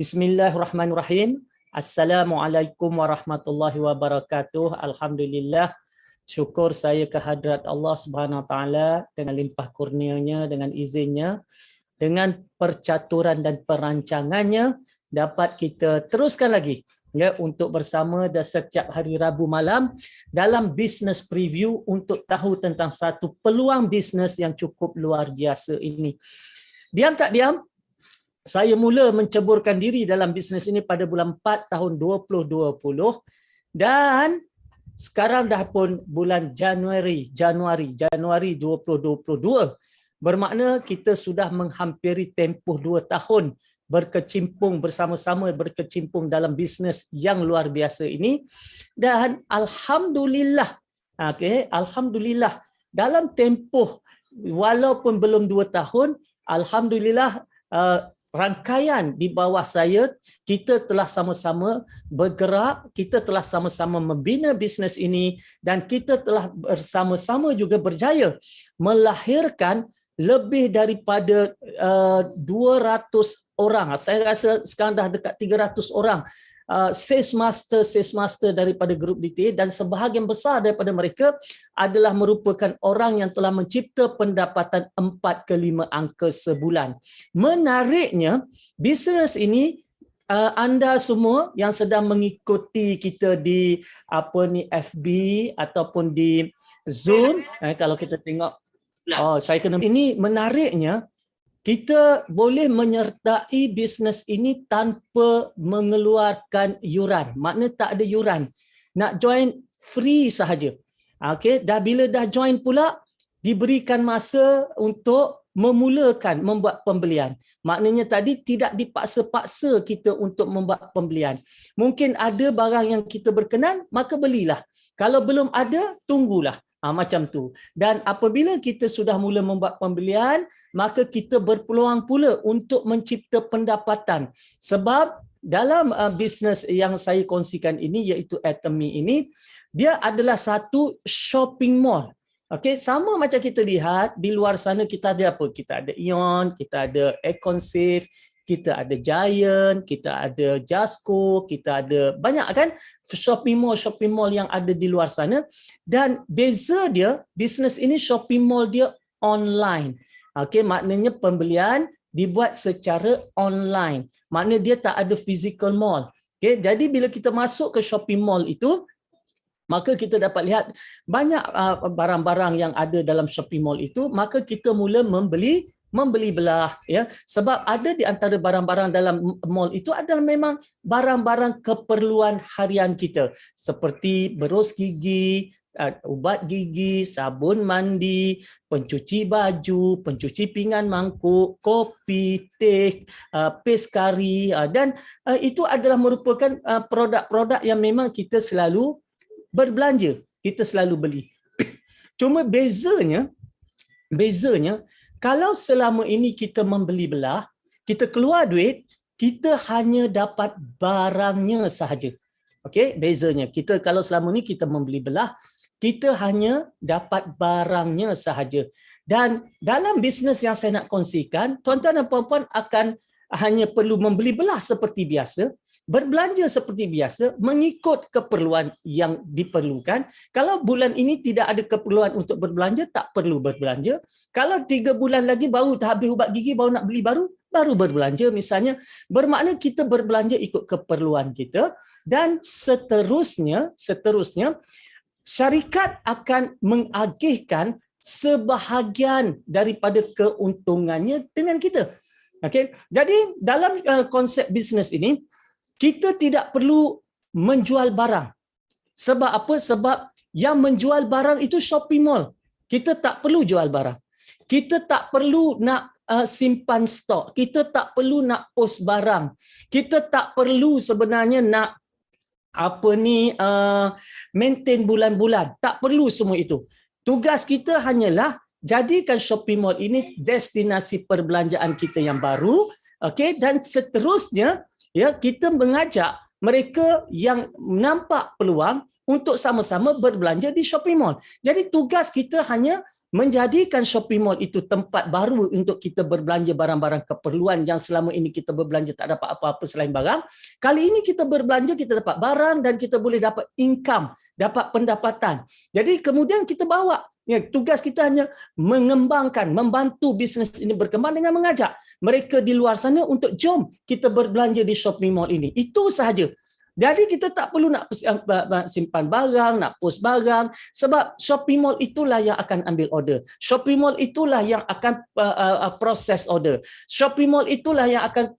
Bismillahirrahmanirrahim. Assalamualaikum warahmatullahi wabarakatuh. Alhamdulillah. Syukur saya kehadrat Allah Subhanahu Wa Taala dengan limpah kurnianya, dengan izinnya, dengan percaturan dan perancangannya dapat kita teruskan lagi ya untuk bersama dan setiap hari Rabu malam dalam business preview untuk tahu tentang satu peluang bisnes yang cukup luar biasa ini. Diam tak diam, saya mula menceburkan diri dalam bisnes ini pada bulan 4 tahun 2020 dan sekarang dah pun bulan Januari 2022. Bermakna kita sudah menghampiri tempoh 2 tahun berkecimpung bersama-sama dalam bisnes yang luar biasa ini. Dan alhamdulillah, alhamdulillah dalam tempoh walaupun belum 2 tahun, alhamdulillah rangkaian di bawah saya, kita telah sama-sama bergerak, kita telah sama-sama membina bisnes ini dan kita telah bersama-sama juga berjaya melahirkan lebih daripada 200 orang. Saya rasa sekarang dah dekat 300 orang sales master daripada grup DTA dan sebahagian besar daripada mereka adalah merupakan orang yang telah mencipta pendapatan 4 ke 5 angka sebulan. Menariknya, bisnes ini anda semua yang sedang mengikuti kita di FB ataupun di Zoom, kalau kita tengok ini menariknya, kita boleh menyertai bisnes ini tanpa mengeluarkan yuran. Maknanya tak ada yuran. Nak join free sahaja. Bila dah join pula, diberikan masa untuk memulakan membuat pembelian. Maknanya tadi tidak dipaksa-paksa kita untuk membuat pembelian. Mungkin ada barang yang kita berkenan, maka belilah. Kalau belum ada, tunggulah. Macam tu. Dan apabila kita sudah mula membuat pembelian, maka kita berpeluang pula untuk mencipta pendapatan. Sebab dalam bisnes yang saya kongsikan ini, iaitu Atomy ini, dia adalah satu shopping mall. Sama macam kita lihat di luar sana kita ada apa? Kita ada Ion, kita ada Econsave, kita ada Giant, kita ada Jasco, kita ada banyak kan shopping mall yang ada di luar sana. Dan beza dia, bisnes ini shopping mall dia online. Maknanya pembelian dibuat secara online. Maknanya dia tak ada physical mall. Jadi bila kita masuk ke shopping mall itu, maka kita dapat lihat banyak barang-barang yang ada dalam shopping mall itu, maka kita mula membeli belah ya, sebab ada di antara barang-barang dalam mall itu adalah memang barang-barang keperluan harian kita seperti berus gigi, ubat gigi, sabun mandi, pencuci baju, pencuci pinggan mangkuk, kopi, teh, paste kari, dan itu adalah merupakan produk-produk yang memang kita selalu berbelanja, kita selalu beli. Cuma bezanya kalau selama ini kita membeli belah, kita keluar duit, kita hanya dapat barangnya sahaja. Bezanya. Kita kalau selama ini kita membeli belah, kita hanya dapat barangnya sahaja. Dan dalam bisnes yang saya nak kongsikan, tuan-tuan dan puan-puan akan hanya perlu membeli belah seperti biasa, berbelanja seperti biasa, mengikut keperluan yang diperlukan. Kalau bulan ini tidak ada keperluan untuk berbelanja, tak perlu berbelanja. Kalau 3 bulan lagi baru habis ubat gigi, baru nak beli baru berbelanja misalnya. Bermakna kita berbelanja ikut keperluan kita. Dan seterusnya, syarikat akan mengagihkan sebahagian daripada keuntungannya dengan kita. Jadi dalam konsep bisnes ini, kita tidak perlu menjual barang. Sebab apa? Sebab yang menjual barang itu shopping mall. Kita tak perlu jual barang. Kita tak perlu nak simpan stok. Kita tak perlu nak post barang. Kita tak perlu sebenarnya nak maintain bulan-bulan. Tak perlu semua itu. Tugas kita hanyalah jadikan shopping mall ini destinasi perbelanjaan kita yang baru. Dan seterusnya, kita mengajak mereka yang nampak peluang untuk sama-sama berbelanja di shopping mall. Jadi tugas kita hanya menjadikan shopping mall itu tempat baru untuk kita berbelanja barang-barang keperluan yang selama ini kita berbelanja tak dapat apa-apa selain barang. Kali ini kita berbelanja, kita dapat barang dan kita boleh dapat income, dapat pendapatan. Jadi kemudian kita bawa, ya, tugas kita hanya mengembangkan, membantu bisnes ini berkembang dengan mengajak mereka di luar sana untuk jom kita berbelanja di shopping mall ini. Itu sahaja. Jadi kita tak perlu nak simpan barang, nak post barang, sebab shopping mall itulah yang akan ambil order. Shopping mall itulah yang akan proses order. Shopping mall itulah yang akan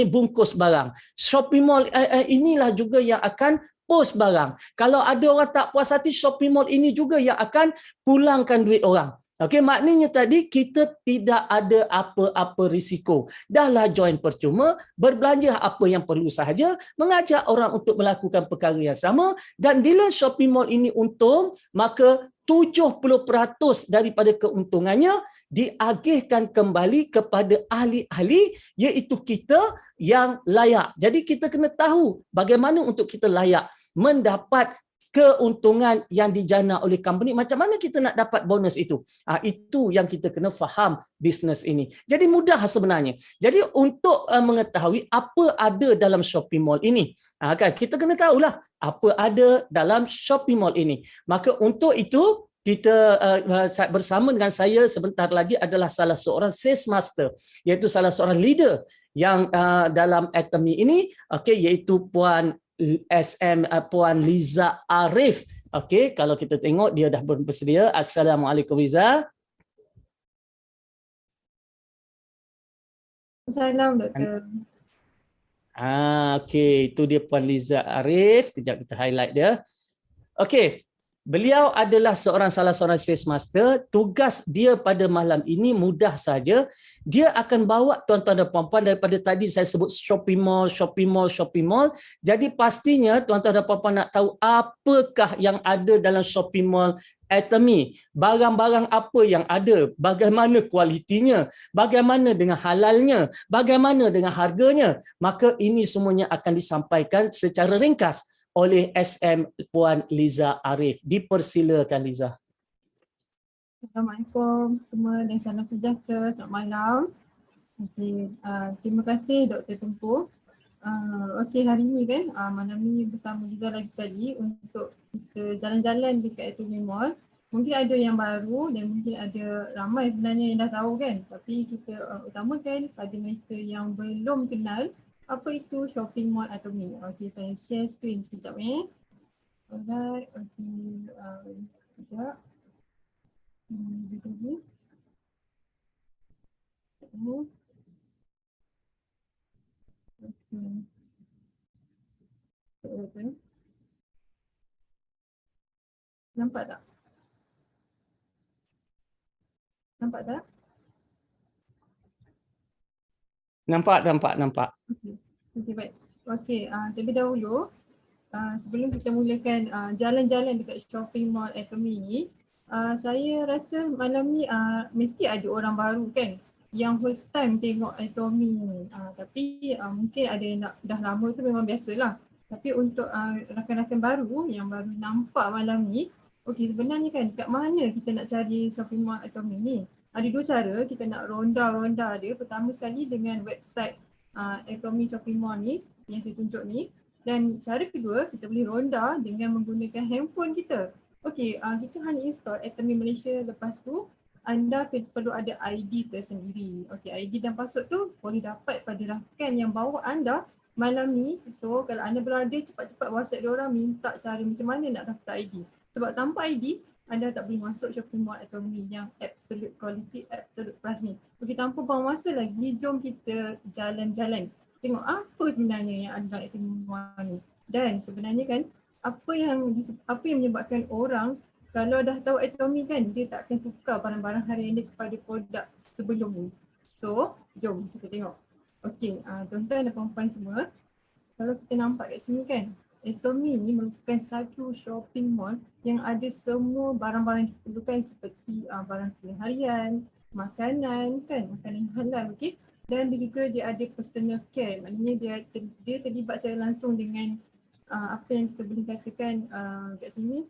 bungkus barang. Shopping mall inilah juga yang akan post barang. Kalau ada orang tak puas hati, shopping mall ini juga yang akan pulangkan duit orang. Okey, maknanya tadi kita tidak ada apa-apa risiko. Dahlah join percuma, berbelanja apa yang perlu sahaja, mengajak orang untuk melakukan perkara yang sama, dan bila shopping mall ini untung, maka 70% daripada keuntungannya diagihkan kembali kepada ahli-ahli, iaitu kita yang layak. Jadi kita kena tahu bagaimana untuk kita layak mendapat keuntungan yang dijana oleh company, macam mana kita nak dapat bonus itu. Itu yang kita kena faham bisnes ini. Jadi mudah sebenarnya. Jadi untuk mengetahui apa ada dalam shopping mall ini, kan kita kena tahulah apa ada dalam shopping mall ini. Maka untuk itu kita bersama dengan saya sebentar lagi adalah salah seorang sales master, iaitu salah seorang leader yang dalam Atomy ini, iaitu Puan Puan Liza Arif. Okey, kalau kita tengok dia dah bersedia. Assalamualaikum Liza. Salam Doktor. Okey, itu dia Puan Liza Arif. Kejap kita highlight dia. Okey. Beliau adalah salah seorang sales master. Tugas dia pada malam ini mudah saja. Dia akan bawa tuan-tuan dan puan-puan daripada tadi saya sebut shopping mall. Jadi pastinya tuan-tuan dan puan-puan nak tahu apakah yang ada dalam shopping mall Atomy. Barang-barang apa yang ada, bagaimana kualitinya, bagaimana dengan halalnya, bagaimana dengan harganya. Maka ini semuanya akan disampaikan secara ringkas oleh SM Puan Liza Arif. Dipersilakan Liza. Assalamualaikum semua dan salam sejahtera. Selamat malam. Okay, terima kasih Dr. Tumpu. Okey, hari ni kan malam ni bersama Liza lagi sekali untuk kita jalan-jalan dekat Atomy Mall. Mungkin ada yang baru dan mungkin ada ramai sebenarnya yang dah tahu kan. Tapi kita utamakan pada mereka yang belum kenal apa itu shopping mall Atomy. Okey, saya share screen sekejap Alright, okey, sekejap. Lagi. Okey. Nampak tak? Nampak tak? Nampak. Okey, baik. Okey, terlebih dahulu sebelum kita mulakan jalan-jalan dekat shopping mall Atomy ni, saya rasa malam ni mesti ada orang baru kan yang first time tengok Atomy ni. Tapi mungkin ada yang dah lama tu memang biasalah. Tapi untuk rakan-rakan baru yang baru nampak malam ni, okey, sebenarnya kan kat mana kita nak cari shopping mall Atomy ni? Ada dua cara kita nak ronda dia. Pertama sekali dengan website Atomy Shopping Mall ni yang saya tunjuk ni, dan cara kedua kita boleh ronda dengan menggunakan handphone kita. Okey, kita hanya install Atomy Malaysia, lepas tu anda perlu ada ID tersendiri. Okey, ID dan password tu boleh dapat pada rakan yang bawa anda malam ni. So kalau anda berada, cepat-cepat WhatsApp dia orang minta cara macam mana nak daftar ID. Sebab tanpa ID anda tak boleh masuk shopping mall Atomy yang absolute quality, absolute price ni. Okey, tanpa buang masa lagi, jom kita jalan-jalan. Tengok apa sebenarnya yang ada dalam Atomy Mall ni. Dan sebenarnya kan, apa yang menyebabkan orang kalau dah tahu Atomy kan, dia tak akan tukar barang-barang harian dia kepada produk sebelum ni. So, jom kita tengok. Okey, tuan-tuan dan puan-puan semua, kalau kita nampak kat sini kan, Atomy ni merupakan satu shopping mall yang ada semua barang-barang yang diperlukan seperti barang pilihan harian, makanan kan, makanan halal, okey. Dan juga dia ada personal care, maknanya dia terlibat secara langsung dengan apa yang kita boleh katakan kat sini.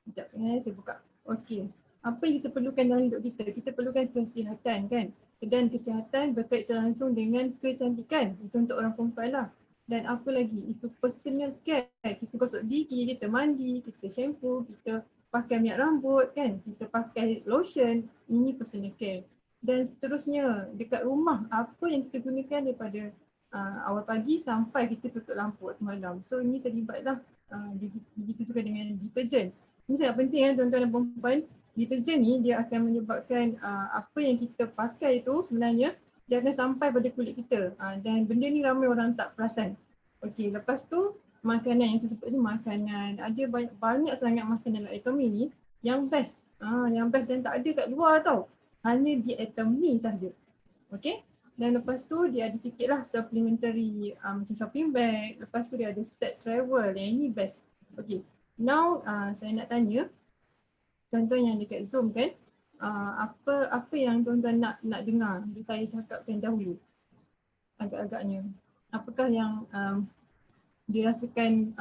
Sekejap saya buka. Okey. apa yang kita perlukan dalam hidup kita? Kita perlukan kesihatan kan? Dan kesihatan berkaitan langsung dengan kecantikan. Itu untuk orang perempuan lah. Dan apa lagi? Itu personal care. Kita gosok gigi, kita mandi, kita shampoo, kita pakai minyak rambut kan? Kita pakai lotion. Ini personal care. Dan seterusnya dekat rumah, apa yang kita gunakan daripada awal pagi sampai kita tutup lampu waktu malam. So ini terlibatlah begitu juga dengan deterjen. Ini sangat penting kan tuan-tuan dan perempuan. Deterjen ni dia akan menyebabkan apa yang kita pakai tu sebenarnya dia akan sampai pada kulit kita dan benda ni ramai orang tak perasan. Okey, lepas tu makanan yang saya sebut ni makanan, ada banyak sangat makanan like Atomy ni yang best. Yang best dan tak ada kat luar tau. Hanya di Atomy sahaja. Okey. Dan lepas tu dia ada sikit lah supplementary macam shopping bag. Lepas tu dia ada set travel. Yang ini best. Okay. Now saya nak tanya tuan-tuan yang dekat Zoom kan. Apa yang tuan-tuan nak dengar saya cakapkan dahulu agak-agaknya. Apakah yang dirasakan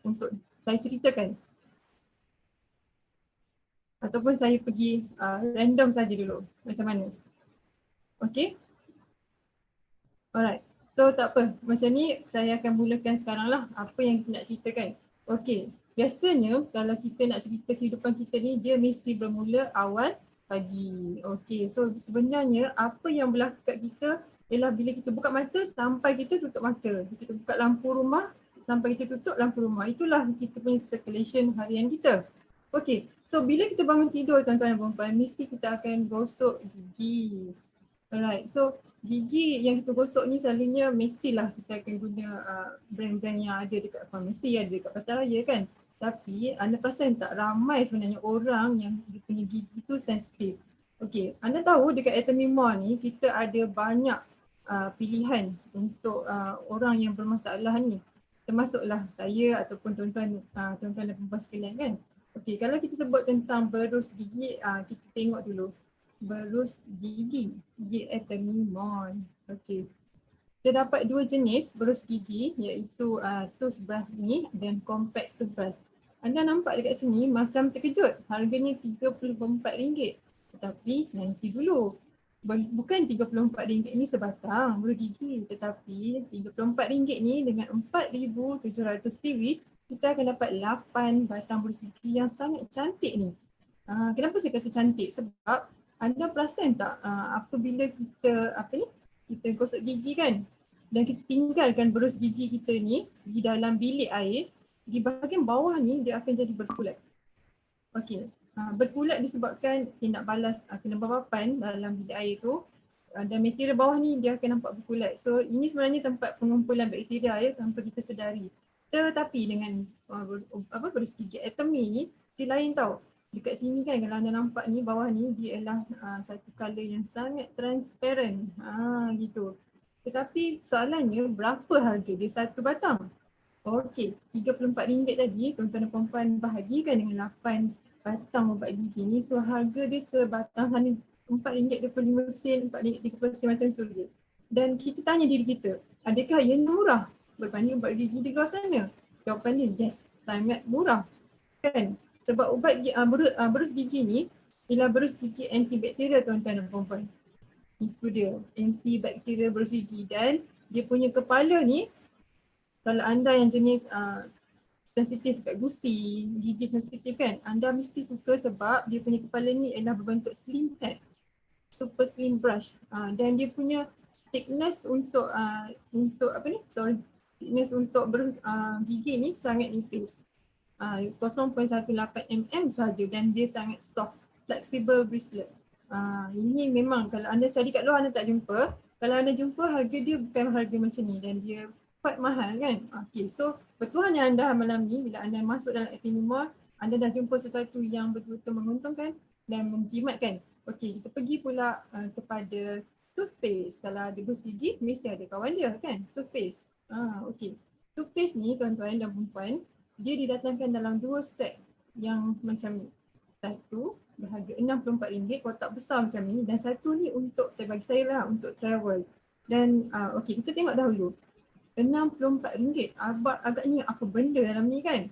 untuk saya ceritakan? Ataupun saya pergi random saja dulu. Macam mana? Okay. Alright, so tak apa. Macam ni saya akan mulakan sekarang lah apa yang nak ceritakan. Okay, biasanya kalau kita nak cerita kehidupan kita ni dia mesti bermula awal pagi. Okay, so sebenarnya apa yang berlaku kat kita ialah bila kita buka mata sampai kita tutup mata. Kita buka lampu rumah sampai kita tutup lampu rumah. Itulah kita punya circulation harian kita. Okay, so bila kita bangun tidur tuan-tuan dan perempuan mesti kita akan gosok gigi. Alright, so gigi yang kita gosok ni selalunya mestilah kita akan guna brand-brand yang ada dekat farmasi, ada dekat pasaraya kan. Tapi anda perasan tak ramai sebenarnya orang yang dia punya gigi tu sensitif. Okey, anda tahu dekat Atomy Mall ni kita ada banyak pilihan untuk orang yang bermasalah ni. Termasuklah saya ataupun tuan-tuan dan perempuan sekalian kan. Okey, kalau kita sebut tentang berus gigi, kita tengok dulu. Berus gigi Atomy Mall. Okey. Kita dapat dua jenis berus gigi iaitu toothbrush ni dan compact toothbrush. Anda nampak dekat sini macam terkejut. Harganya RM34. Tetapi nanti dulu. Bukan RM34 ni sebatang berus gigi, tetapi RM34 ni dengan 4,700 TV kita akan dapat 8 batang berus gigi yang sangat cantik ni. Kenapa saya kata cantik? Sebab anda perasan tak apabila kita gosok gigi kan dan kita tinggalkan berus gigi kita ni di dalam bilik air, di bahagian bawah ni dia akan jadi berkulat. Okey, berkulat disebabkan kita nak balas kelembapan dalam bilik air tu dan material bawah ni dia akan nampak berkulat. So ini sebenarnya tempat pengumpulan bakteria tanpa kita sedari. Tetapi dengan berus gigi Atomy ni dia lain tau. Dekat sini kan kalau anda nampak ni bawah ni dia adalah satu colour yang sangat transparent. Gitu. Tetapi soalannya berapa harga dia satu batang? Okey, RM34 tadi tuan-tuan dan perempuan bahagikan dengan 8 batang ubat gigi ni. So harga dia sebatang hanya RM4.25 sen, RM4.30 macam tu je. Dan kita tanya diri kita, adakah ia murah berbanding ubat gigi di luar sana? Jawapan dia yes, sangat murah. Kan? Sebab ubat berus gigi ni ialah berus gigi antibakteria tuan-tuan dan perempuan. Itu dia, antibakteria berus gigi dan dia punya kepala ni kalau anda yang jenis sensitif kat gusi, gigi sensitif kan, anda mesti suka sebab dia punya kepala ni ialah berbentuk slim head, super slim brush dan dia punya thickness untuk thickness untuk berus gigi ni sangat nipis. 0.18 mm saja dan dia sangat soft, flexible bristlet. Ini memang kalau anda cari kat luar anda tak jumpa. Kalau anda jumpa harga dia bukan harga macam ni dan dia quite mahal kan. Okay, so bertuahnya anda malam ni bila anda masuk dalam Atomy Mall, anda dah jumpa sesuatu yang betul-betul menguntungkan dan menjimatkan. Okay, kita pergi pula kepada toothpaste. Kalau ada berus gigi mesti ada kawan dia kan, toothpaste. Okay, toothpaste ni tuan-tuan dan perempuan dia didatangkan dalam 2 set yang macam ni. Satu berharga RM64 kotak besar macam ni dan satu ni untuk bagi saya lah untuk travel. Dan okey kita tengok dahulu. RM64 agaknya apa benda dalam ni kan.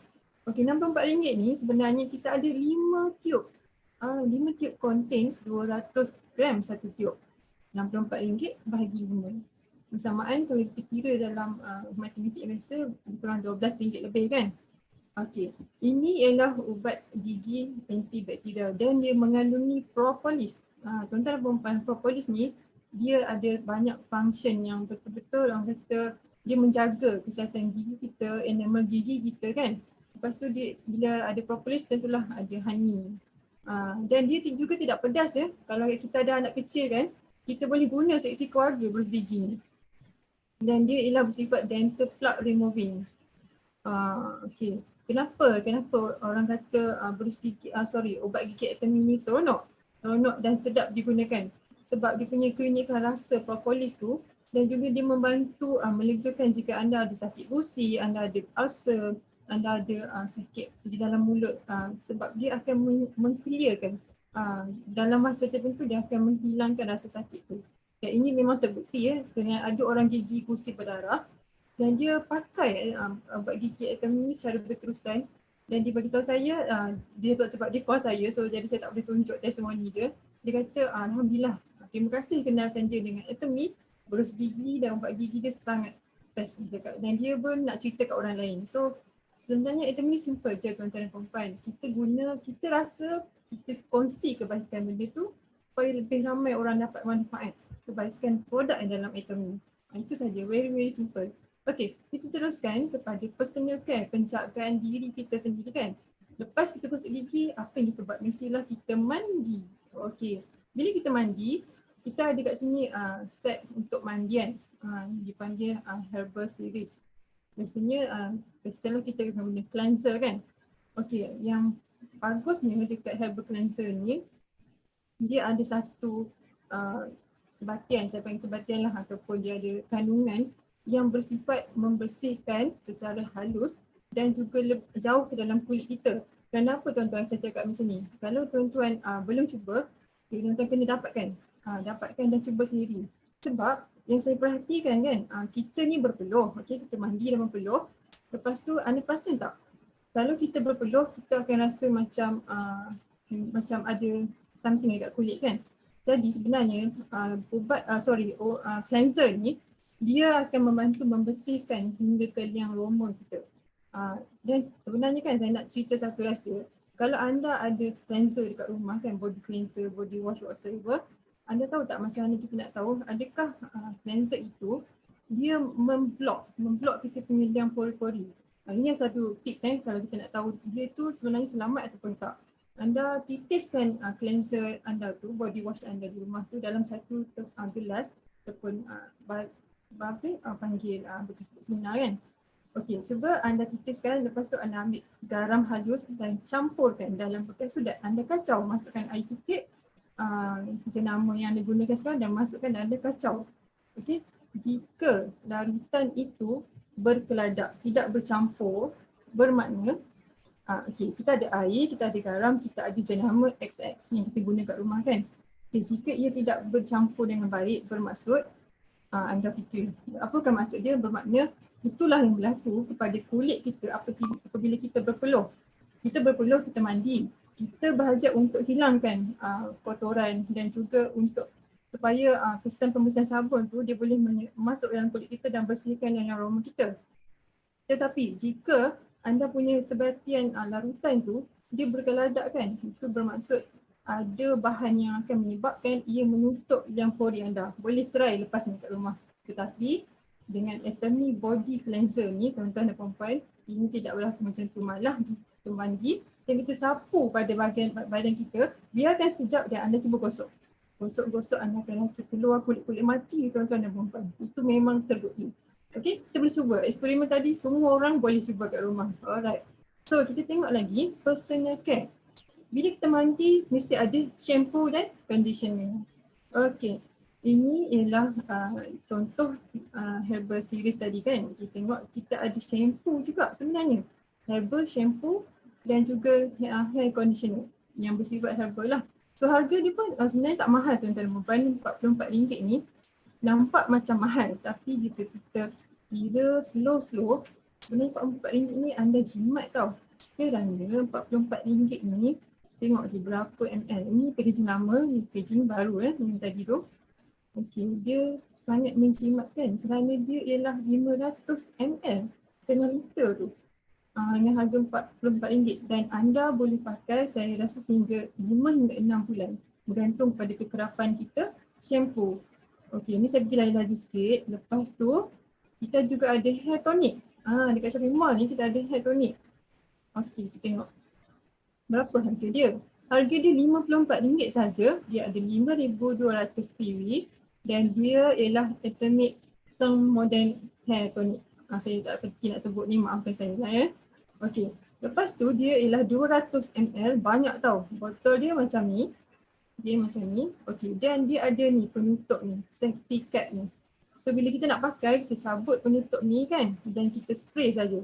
Okey RM64 ni sebenarnya kita ada 5 tube. 5 tiub contains 200 gram satu tiub. RM64 bahagi 5. Bersamaan kalau kita kira dalam matematik biasa kurang RM12 lebih kan. Okey, ini ialah ubat gigi antibakterial dan dia mengandungi propolis. Tuan-tuan dan puan-puan, propolis ni dia ada banyak function yang betul-betul orang kata dia menjaga kesihatan gigi kita, enamel gigi kita kan. Lepas tu dia bila ada propolis tentulah ada honey. Dan dia juga tidak pedas ya. Kalau kita ada anak kecil kan, kita boleh guna seperti keluarga berus gigi ni. Dan dia ialah bersifat dental plaque removing. Okey. Kenapa orang kata berus gigi, ubat gigi Atomy ni seronok dan sedap digunakan? Sebab dia punya keunikan rasa propolis tu dan juga dia membantu melegakan jika anda ada sakit gusi, anda ada ulcer, anda ada sakit di dalam mulut sebab dia akan mengclearkan dalam masa tertentu dia akan menghilangkan rasa sakit tu. Dan ini memang terbukti ya, dengan ada orang gigi gusi berdarah dan dia pakai ubat gigi Atomy secara berterusan dan dia beritahu saya dia sebab dia call saya so jadi saya tak boleh tunjuk testimoni dia. Dia kata alhamdulillah terima kasih kenalkan dia dengan Atomy, berus gigi dan ubat gigi dia sangat best dia cakap dan dia pun nak cerita kat orang lain. So sebenarnya Atomy simple je tuan-tuan dan puan-puan. Kita guna, kita rasa kita kongsi kebaikan benda tu supaya lebih ramai orang dapat manfaat kebaikan produk yang dalam Atomy. Itu saja, very simple. Okey, kita teruskan kepada personal care, penjagaan diri kita sendiri kan. Lepas kita gosok gigi, apa yang kita buat? Mestilah kita mandi. Okey, bila kita mandi, kita ada kat sini set untuk mandian. Dipanggil herbal series. Biasanya kita guna cleanser kan. Okey, yang bagusnya dekat herbal cleanser ni, dia ada satu sebatian, saya panggil sebatian lah ataupun dia ada kandungan yang bersifat membersihkan secara halus dan juga jauh ke dalam kulit kita. Kenapa tuan-tuan saya cakap macam ni? Kalau tuan-tuan belum cuba, tuan-tuan kena dapatkan dan cuba sendiri. Sebab yang saya perhatikan kan, kita ni berpeluh, okay? Kita mandi dan berpeluh. Lepas tu anda perasan tak? Kalau kita berpeluh, kita akan rasa macam ada something dekat kulit kan. Jadi sebenarnya cleanser ni dia akan membantu membersihkan hingga ke liang roma kita. Dan sebenarnya kan saya nak cerita satu rahsia. Kalau anda ada cleanser dekat rumah kan, body cleanser, body wash whatsoever, anda tahu tak macam mana kita nak tahu adakah cleanser itu dia memblok kita punya liang pori-pori. Ini satu tips kalau kita nak tahu dia tu sebenarnya selamat ataupun tak. Anda titiskan cleanser anda tu, body wash anda di rumah tu dalam satu gelas ataupun panggil bekas sinar kan. Okey, cuba anda titiskan, lepas tu anda ambil garam halus dan campurkan dalam bekas sudah anda kacau, masukkan air sikit jenama yang anda gunakan sekarang dan masukkan dan anda kacau. Okey, jika larutan itu berkeladak, tidak bercampur, bermakna kita ada air, kita ada garam, kita ada jenama XX yang kita guna kat rumah kan. Okay, jika ia tidak bercampur dengan baik, bermaksud anda fikir, apakah maksud dia? Bermakna itulah yang berlaku kepada kulit kita apabila kita berpeluh. Kita berpeluh, kita mandi. Kita berhajat untuk hilangkan kotoran dan juga untuk supaya kesan pembersihan sabun tu dia boleh masuk dalam kulit kita dan bersihkan yang aroma kita. Tetapi jika anda punya sebatian larutan tu dia berkeladak kan, itu bermaksud ada bahan yang akan menyebabkan ia menutup liang pori anda. Boleh try lepas ni kat rumah. Tetapi dengan Atomy body cleanser ni tuan-tuan dan puan-puan, ini tidak berlaku macam tu. Malah jika mandi dan kita sapu pada bahagian badan kita, biarkan sekejap dan anda cuba gosok. Gosok-gosok anda akan rasa keluar kulit-kulit mati tuan-tuan dan puan-puan. Itu memang terbukti. Okey, kita boleh cuba. Eksperimen tadi semua orang boleh cuba kat rumah. Alright. So kita tengok lagi personal care. Bila kita mandi, mesti ada shampoo dan conditioner. Okey, ini ialah contoh herbal series tadi kan. Kita tengok kita ada shampoo juga sebenarnya. Herbal shampoo dan juga hair conditioner yang bersifat herbal lah. So harga dia pun sebenarnya tak mahal tuan-tuan. RM44 ni nampak macam mahal. Tapi jika kita kira slow, sebenarnya RM44 ni anda jimat tau. Kerana RM44 ni tengok dia berapa ml. Ini packaging lama, ni packaging baru yang tadi tu. Okey, dia sangat menjimatkan kerana dia ialah 500 ml, setengah liter tu. Dengan harga RM44 dan anda boleh pakai saya rasa sehingga 5 hingga 6 bulan bergantung pada kekerapan kita shampoo. Okey, ni saya pergi laju-laju sikit. Lepas tu kita juga ada hair tonic. Dekat shopping mall ni kita ada hair tonic. Okey, kita tengok berapa harga dia. Harga dia RM54 saja. Dia ada 5,200 PV dan dia ialah Atomic Sun Modern Hair Tonic. Saya tak penting nak sebut ni, maafkan saya lah ya. Okey, lepas tu dia ialah 200 ml, banyak tau. Botol dia macam ni. Dia macam ni. Okey, dan dia ada ni penutup ni, safety cap ni. So bila kita nak pakai, kita cabut penutup ni kan dan kita spray saja.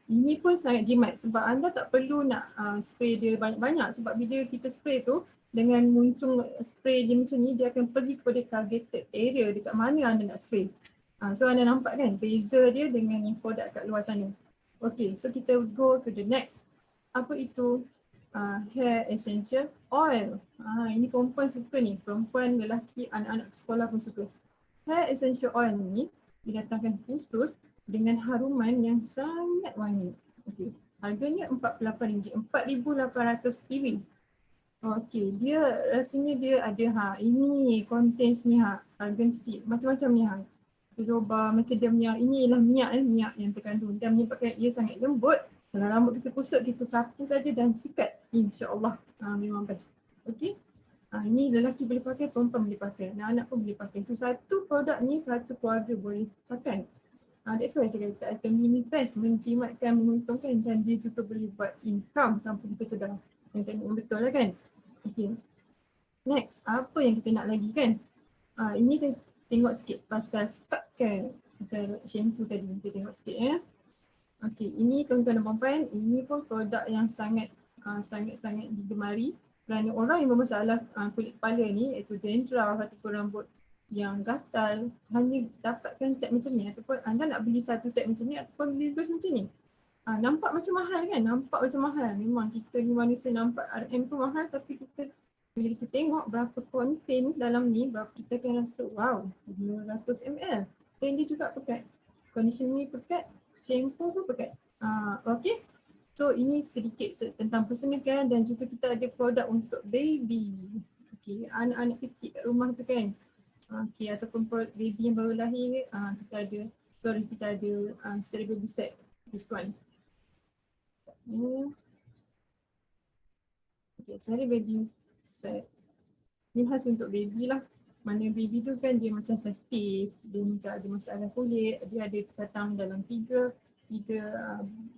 Ini pun sangat jimat sebab anda tak perlu nak spray dia banyak-banyak sebab bila kita spray tu dengan muncul spray dia macam ni, dia akan pergi kepada targeted area dekat mana anda nak spray. So anda nampak kan beza dia dengan yang produk kat luar sana. Okay, so kita go to the next. Apa itu? Hair essential oil. Ini perempuan suka ni, perempuan, lelaki, anak-anak sekolah pun suka. Hair essential oil ni didatangkan khusus dengan haruman yang sangat wangi. Okay. Harganya RM48, 4,800 PV. Okey, dia rasanya dia ada ini contents ni argan seed, macam-macam ni jojoba, macadamia. Ini ialah minyak yang terkandung dan menyebabkan ia sangat lembut. Kalau rambut kita kusut, kita sapu saja dan sikat. InsyaAllah memang best. Okey. Ini lelaki boleh pakai, perempuan boleh pakai, anak-anak pun boleh pakai. So satu produk ni satu keluarga boleh pakai. That's why saya kata Atomy ni best, menjimatkan, menguntungkan dan dia juga boleh buat income tanpa kita sedar. Yang betul lah kan? Okay. Next, apa yang kita nak lagi kan? Ini saya tengok sikit pasal scalp care. Pasal shampoo tadi, kita tengok sikit ya. Okay, ini tuan-tuan dan puan-puan, ini pun produk yang sangat-sangat digemari kerana orang yang bermasalah kulit kepala ni, iaitu dandruff ataupun rambut yang gatal, hanya dapatkan set macam ni ataupun anda nak beli satu set macam ni ataupun beli dua macam ni. Nampak macam mahal kan? Nampak macam mahal. Memang kita ni manusia nampak RM tu mahal, tapi kita bila kita tengok berapa konten dalam ni, berapa kita akan rasa wow, 500 ml. Dan dia juga pekat. Conditioner pekat, shampoo pun pekat. Okay. So ini sedikit tentang personal care dan juga kita ada produk untuk baby. Okay, anak-anak kecil kat rumah tu kan. Okay, ataupun baby yang baru lahir, kita ada cereal baby set, this one. Okay, cereal baby set. Ni khas untuk baby lah. Mana baby tu kan dia macam sensitif, dia macam ada masalah kulit, dia ada datang dalam tiga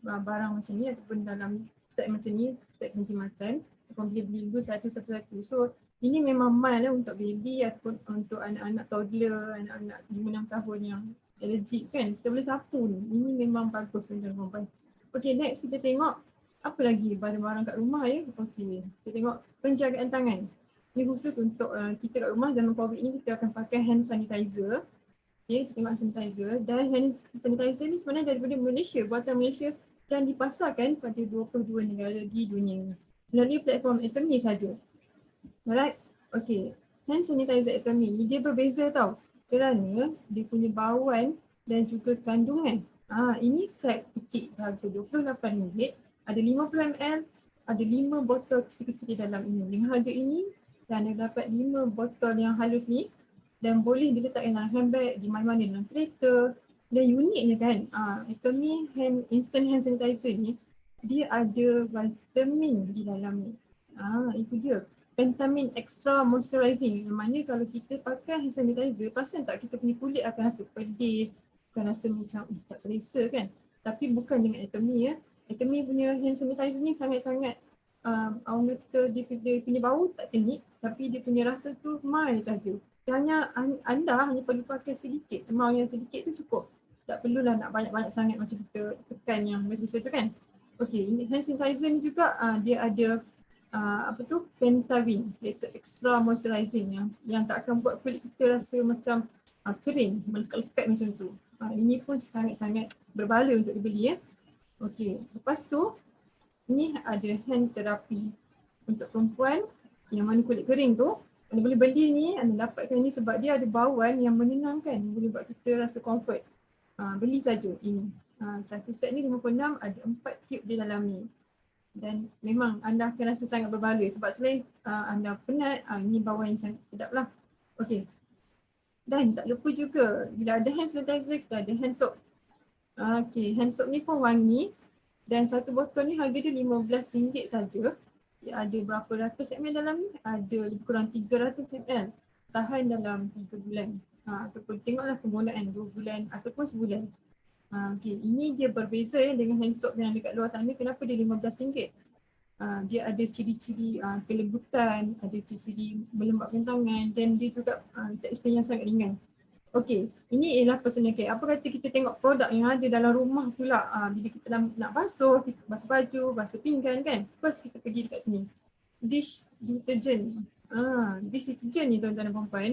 barang macam ni ataupun dalam set macam ni, set penjimatan. Ataupun boleh beli dua satu-satu. So ini memang mild lah untuk baby ataupun untuk anak-anak toddler, anak-anak 5-6 tahun yang allergic kan. Kita boleh sapu ni. Ini memang bagus tuan-tuan. Okay, next kita tengok apa lagi barang-barang kat rumah ya. Okay, kita tengok penjagaan tangan. Ini khusus untuk kita kat rumah zaman COVID ni kita akan pakai hand sanitizer. Okay, kita tengok hand sanitizer dan hand sanitizer ni sebenarnya daripada Malaysia, buatan Malaysia dan dipasarkan pada 22 negara di dunia melalui platform Atomy saja. Alright, okay. Hand sanitizer Atomy ni dia berbeza tau kerana dia punya bauan dan juga kandungan. Ini set kecil harga RM28, ada 50 ml, ada 5 botol kecil-kecil di dalam ini. Dengan harga ini dan anda dapat 5 botol yang halus ni dan boleh diletakkan dalam handbag, di mana-mana dalam kereta. Dan uniknya kan, Atomy instant hand sanitizer ni dia ada vitamin di dalam ni. Itu dia. Pentamin extra moisturizing. Maknanya kalau kita pakai hand sanitizer, perasan tak kita punya kulit akan rasa pedih, akan rasa macam tak selesa kan. Tapi bukan dengan Atomy ya. Atomy punya hand sanitizer ni sangat-sangat orang kata dia punya bau tak tenik, tapi dia punya rasa tu mild saja. Anda hanya perlu pakai sedikit, amount yang sedikit tu cukup. Tak perlulah nak banyak-banyak sangat macam kita tekan yang biasa-biasa tu kan. Okay, hand sanitizer ni juga dia ada pentavin, iaitu extra moisturizing yang tak akan buat kulit kita rasa macam kering, melekat-lekat macam tu. Ini pun sangat-sangat berbala untuk dibeli ya. Okay, lepas tu Ni ada hand therapy untuk perempuan yang mana kulit kering tu. Anda boleh beli ni, anda dapatkan ni sebab dia ada bauan yang menenangkan, boleh buat kita rasa comfort. Beli saja ini. Satu set ni 56, ada 4 tube di dalam ni. Dan memang anda akan rasa sangat berbaloi sebab selain anda penat, ni bauan yang sangat sedap lah. Okey. Dan tak lupa juga, bila ada hand sanitizer, kita ada hand soap. Okey, hand soap ni pun wangi dan satu botol ni harga dia RM15 saja. Dia ada berapa ratus ml dalam ni? Ada lebih kurang 300 ml. Tahan dalam 3 bulan. Ataupun tengoklah penggunaan 2 bulan ataupun sebulan. Okey, ini dia berbeza dengan hand soap yang dekat luar sana. Kenapa dia RM15? Dia ada ciri-ciri kelembutan, ada ciri-ciri melembabkan tangan dan dia juga tekstur yang sangat ringan. Okey, ini ialah personal care. Apa kata kita tengok produk yang ada dalam rumah pula, bila kita nak basuh, kita basuh baju, basuh pinggan kan. First kita pergi dekat sini. Dish detergent. Dish detergent ni tuan-tuan dan puan-puan,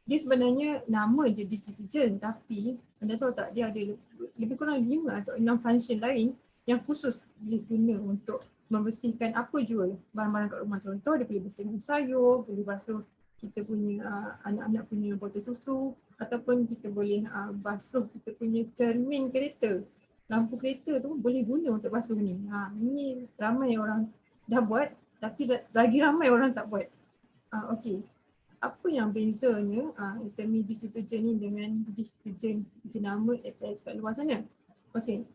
dia sebenarnya nama dia dish detergent tapi anda tahu tak dia ada lebih kurang 5 atau 6 function lain yang khusus diguna untuk membersihkan apa jua barang-barang kat rumah. Contoh dia boleh bersihkan sayur, boleh basuh kita punya anak-anak punya botol susu ataupun kita boleh basuh kita punya cermin kereta. Lampu kereta tu boleh guna untuk basuh ni. Ini ramai orang dah buat tapi lagi ramai orang tak buat. Okey. Apa yang bezanya Atomy dish detergent ni dengan dish detergent jenama XS kat luar sana? Okey.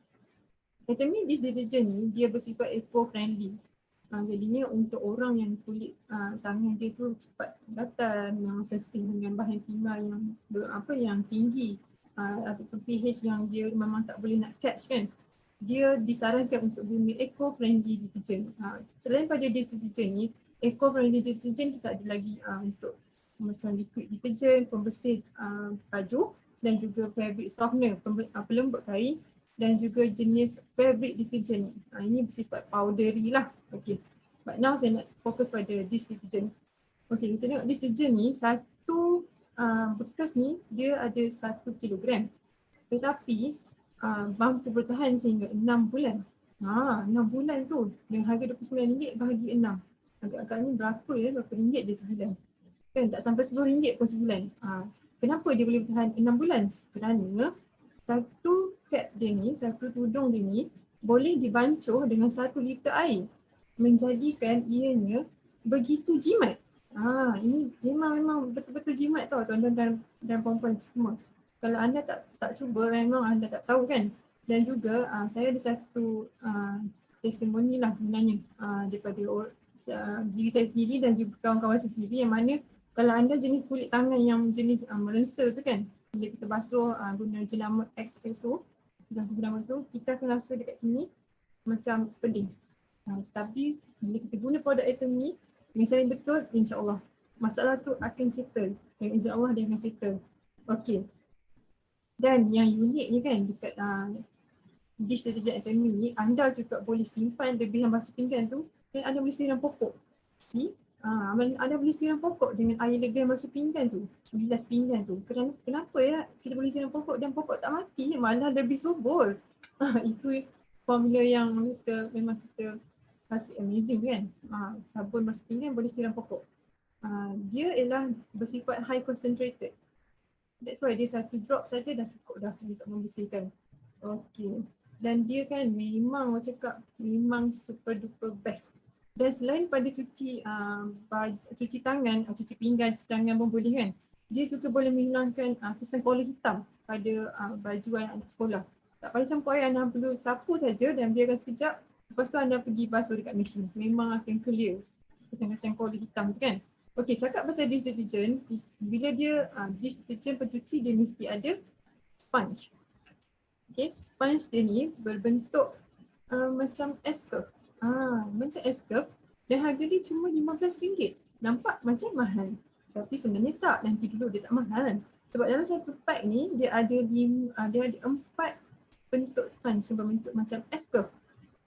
Atomy dish detergent ni dia bersifat eco-friendly. Jadinya untuk orang yang kulit tangan dia tu cepat batan, yang sensitif dengan bahan kimia yang tinggi ataupun pH yang dia memang tak boleh nak catch kan, dia disarankan untuk guna eco-friendly detergent. Selain pada dish detergent ni, eco-friendly detergent kita ada lagi untuk macam liquid detergent, pembersih baju dan juga fabric softener, pelembut kain dan juga jenis fabric detergent. Ini bersifat powdery lah. Okay. But now saya nak fokus pada dish detergent. Okay, kita tengok dish detergent ni, satu bekas ni dia ada 1 kilogram. Tetapi mampu bertahan sehingga 6 bulan. 6 bulan tu dengan harga RM29 bahagi 6. Agak-agaknya berapa ya? Berapa ringgit je sebulan. Kan tak sampai RM10 pun sebulan. Kenapa dia boleh bertahan 6 bulan? Kerana satu cap dia ni, satu tudung dia ni boleh dibancuh dengan 1 liter air, menjadikan ianya begitu jimat. Ini memang betul-betul jimat tau tuan-tuan dan puan-puan semua. Kalau anda tak cuba memang anda tak tahu kan. Dan juga saya ada satu testimoni lah sebenarnya daripada diri saya sendiri dan juga kawan-kawan saya sendiri, yang mana kalau anda jenis kulit tangan yang jenis merensa tu kan, bila kita basuh guna jenama XS tu, jenama tu, kita akan rasa dekat sini macam pedih. Tapi bila kita guna produk Atomy dengan cara yang betul, insya-Allah masalah tu akan settle. Dan insya-Allah dia akan settle. Okey. Dan yang uniknya kan dekat dish detergent Atomy ni, anda juga boleh simpan lebihan basuh pinggan tu dan anda boleh siram pokok. See? Anda boleh siram pokok dengan air lebihan basuh pinggan tu, bilas pinggan tu. Kenapa ya kita boleh siram pokok dan pokok tak mati, malah lebih subur. Itu formula yang memang kita rasa amazing kan. Sabun basuh pinggan boleh siram pokok. Dia ialah bersifat high concentrated. That's why dia 1 drop saja dah cukup dah untuk membersihkan. Okay. Dan dia kan memang orang cakap memang super duper best. Dan selain pada cuci tangan, cuci pinggan, cuci tangan pun boleh kan. Dia juga boleh menghilangkan kesan kola hitam pada baju anak sekolah. Tak payah campur air, anda perlu sapu saja dan biarkan sekejap. Lepas tu anda pergi basuh dekat mesin. Memang akan clear kesan kola hitam tu kan. Okey, cakap pasal dish detergent, bila dia dish detergent pencuci dia mesti ada sponge. Okey, sponge dia ni berbentuk macam S-curve. Macam S-curve dan harga dia cuma RM15. Nampak macam mahal. Tapi sebenarnya tak, nanti dulu dia tak mahal. Sebab dalam satu pack ni dia ada 4 bentuk sponge yang berbentuk macam S-curve.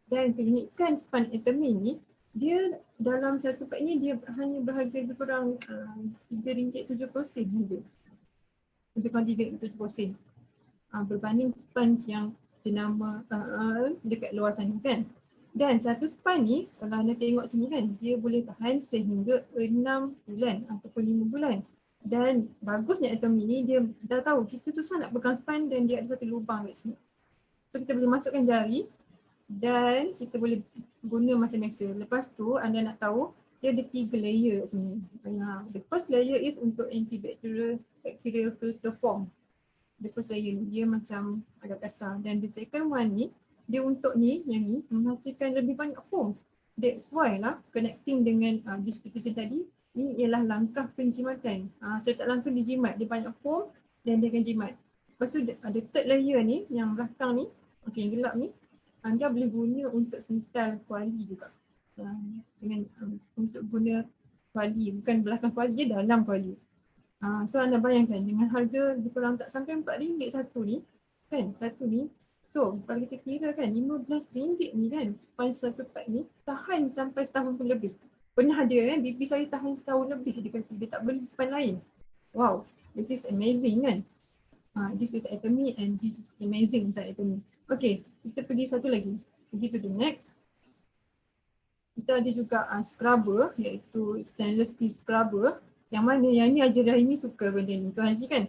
Dan keunikan sponge Atomy ni, dia dalam satu pack ni dia hanya berharga lebih kurang RM3.70 saja. Lebih kurang RM3.70. Berbanding sponge yang jenama dekat luar sana kan. Dan satu span ni, kalau anda tengok sini kan, dia boleh tahan sehingga 6 bulan ataupun 5 bulan. Dan bagusnya Atomy ni, dia dah tahu kita susah nak pegang span dan dia ada satu lubang kat sini. So kita boleh masukkan jari dan kita boleh guna macam biasa. Lepas tu anda nak tahu, dia ada 3 layer kat sini. The first layer is untuk antibacterial filter foam. The first layer ni, dia macam agak kasar. Dan the second one ni, dia untuk ni, yang ni menghasilkan lebih banyak foam. That's why lah connecting dengan dish detergent tadi, ni ialah langkah penjimatan. Saya tak langsung dijimat, dia banyak foam dan dia akan jimat. Lepas tu ada third layer ni, yang belakang ni, okay, yang gelap ni, anda boleh guna untuk sental kuali juga. Dengan untuk guna kuali, bukan belakang kuali, dia dalam kuali. So anda bayangkan dengan harga lebih kurang tak sampai RM4 satu ni, kan, satu ni. So kalau kita kira kan RM15 ni kan, sponge satu pack ni tahan sampai setahun pun lebih. Pernah ada kan, BP saya tahan setahun lebih, dia kata dia tak beli sponge lain. Wow, this is amazing kan. This is Atomy and this is amazing inside Atomy. Okay, kita pergi satu lagi. Pergi to the next. Kita ada juga scrubber, iaitu stainless steel scrubber. Yang mana yang ni Haji Rahimi suka benda ni. Tuan Haji kan,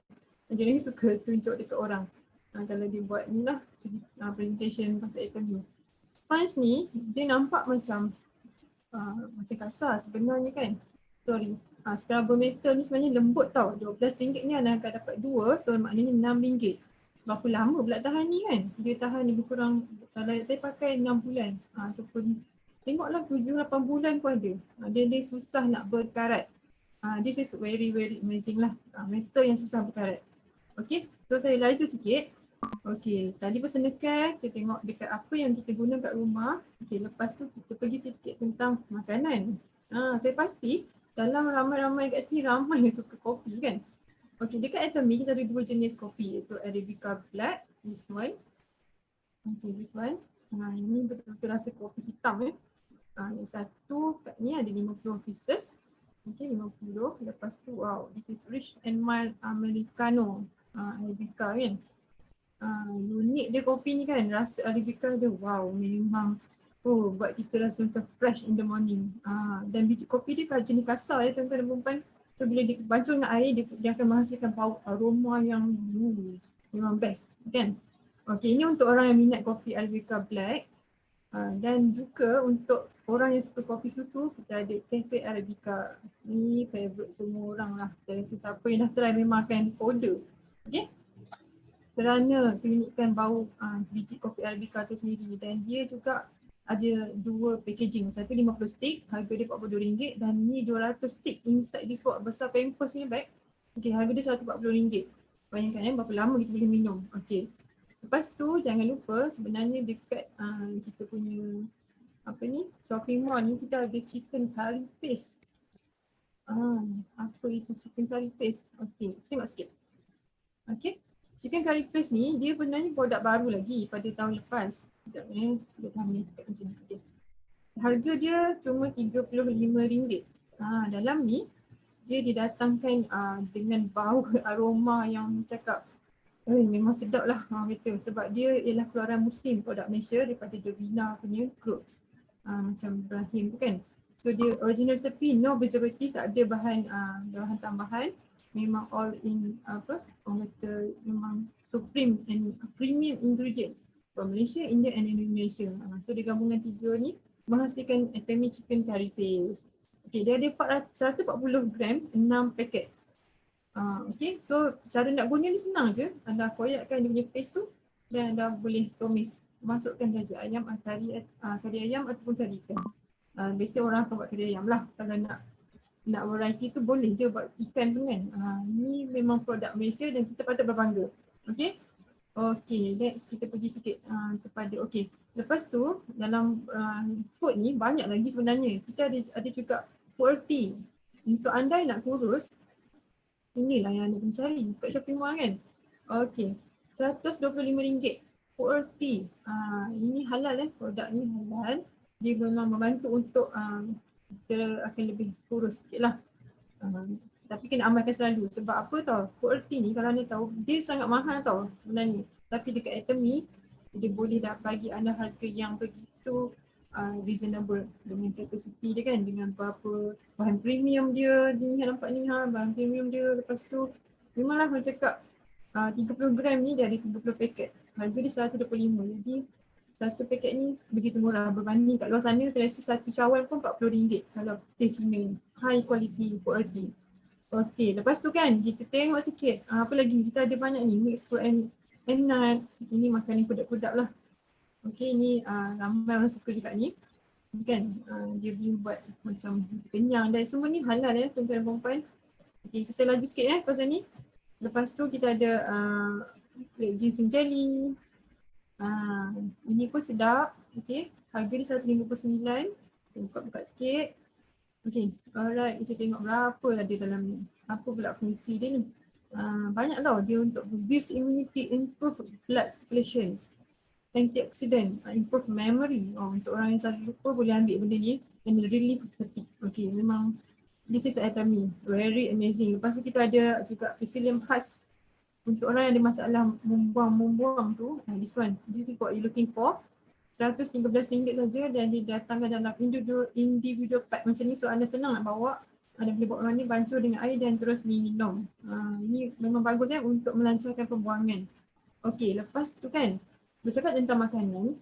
Haji Rahimi suka tunjuk dekat orang. Kalau dia buat ni lah, presentation pasal Atomy. Sponge ni, dia nampak macam kasar sebenarnya kan. Sorry, scrubber metal ni sebenarnya lembut tau. RM12 ni anda akan dapat 2, so maknanya RM6. Berapa lama pula tahan ni kan? Dia tahan lebih kurang, saya pakai 6 bulan. Ataupun tengoklah 7-8 bulan pun ada. Dia susah nak berkarat. This is very amazing lah. Metal yang susah berkarat. Okay, so saya laju sikit. Okay, tadi personal care, kita tengok dekat apa yang kita guna kat rumah. Okay, lepas tu kita pergi sikit tentang makanan. Saya pasti dalam ramai-ramai kat sini ramai yang suka kopi kan. Okay, dekat Atomy kita ada 2 jenis kopi, iaitu Arabica Black, this one. Okay, this one. Ini betul-betul rasa kopi hitam ya. Yang satu kat ni ada 50 pieces. Okay, 50. Lepas tu, wow, this is rich and mild Americano. Arabica kan. Unik dia kopi ni kan, rasa Arabica dia, wow, memang buat kita rasa macam fresh in the morning. Dan biji kopi dia jenis kasar ya tuan-tuan dan perempuan. So bila dibancur dengan air, dia akan menghasilkan bau aroma yang memang best kan. Okay, ini untuk orang yang minat kopi Arabica Black. Dan juga untuk orang yang suka kopi susu, kita ada Cafe Arabica. Ni favourite semua orang lah. Saya rasa siapa yang dah try memang akan order. Okay. Kerana keunikan bau biji kopi Arabica tu sendiri. Dan dia juga ada 2 packaging. Satu 50 stick, harga dia RM42 dan ni 200 stick inside this box besar Pampers punya bag. Okay, harga dia RM140. Bayangkan berapa lama kita boleh minum. Okay. Lepas tu jangan lupa sebenarnya dekat kita punya shopping mall ni kita ada chicken curry paste. Apa itu chicken curry paste? Okay, tengok sikit. Okay, chicken curry paste ni dia sebenarnya produk baru lagi pada tahun lepas. Sekejap dia tahan dekat macam ni. Okay. Harga dia cuma RM35. Dalam ni dia didatangkan dengan bau aroma yang cakap memang sedap lah betul, sebab dia ialah keluaran Muslim produk Malaysia daripada Jovina punya groups. Macam Ibrahim kan. So dia original recipe, no preservative, tak ada bahan tambahan. Memang all in orang kata memang supreme and premium ingredient from Malaysia, India and Indonesia. So dia gabungan 3 ni menghasilkan Atomy chicken curry paste. Okay, dia ada 140 gram, 6 paket. Okay, so cara nak guna ni senang je. Anda koyakkan dia punya paste tu dan anda boleh tumis. Masukkan saja ayam, kari ayam ataupun kari ikan. Biasa orang akan buat kari ayam lah. Kalau nak variety tu boleh je buat ikan tu kan. Ni memang produk Malaysia dan kita patut berbangga. Okay. Okay, next kita pergi sikit kepada lepas tu dalam food ni banyak lagi sebenarnya. Kita ada juga food tea. Untuk anda yang nak kurus, inilah yang anda mencari kat shopping mall kan. Okay, RM125 for tea. Ini halal produk ni halal. Dia memang membantu untuk kita akan lebih kurus sikit lah. Tapi kena amalkan selalu. Sebab apa tau, for tea ni kalau anda tahu, dia sangat mahal tau sebenarnya. Tapi dekat Atomy, dia boleh dah bagi anda harga yang begitu reasonable dengan capacity dia kan, dengan berapa bahan premium dia, ni nampak ni bahan premium dia. Lepas tu memanglah saya cakap 30 gram ni dia ada 30 paket, harga dia 125, jadi satu paket ni begitu murah berbanding kat luar sana. Saya rasa satu Syawal pun RM40 kalau teh Cina high quality. Okey, lepas tu kan kita tengok sikit apa lagi kita ada banyak ni, mixed fruit and nuts. Ini makanan kudat-kudat lah. Okey, ni ramai orang suka juga ni kan. Dia buat macam kenyang dan semua ni halal ya tuan-tuan dan puan-puan. Okey, saya laju sikit pasal ni. Lepas tu kita ada ginseng jelly. Ini pun sedap. Okey, harga dia RM159. Buka-buka sikit. Okey, alright, kita tengok berapa ada dalam ni. Apa pula fungsi dia ni? Banyak tau, dia untuk boost immunity, improve blood circulation, antioxidant, improve memory. Untuk orang yang selalu lupa boleh ambil benda ni and relief fatigue. Okey, memang this is Atami, very amazing. Lepas tu kita ada juga psyllium khas untuk orang yang ada masalah membuang tu. This is what you looking for. RM113 saja dan dia datangkan dalam individual pack macam ni, so anda senang nak bawa. Anda boleh bawa orang ni bancuh dengan air dan terus minum. Ini memang bagus untuk melancarkan pembuangan. Okey, lepas tu kan bercakap tentang makanan,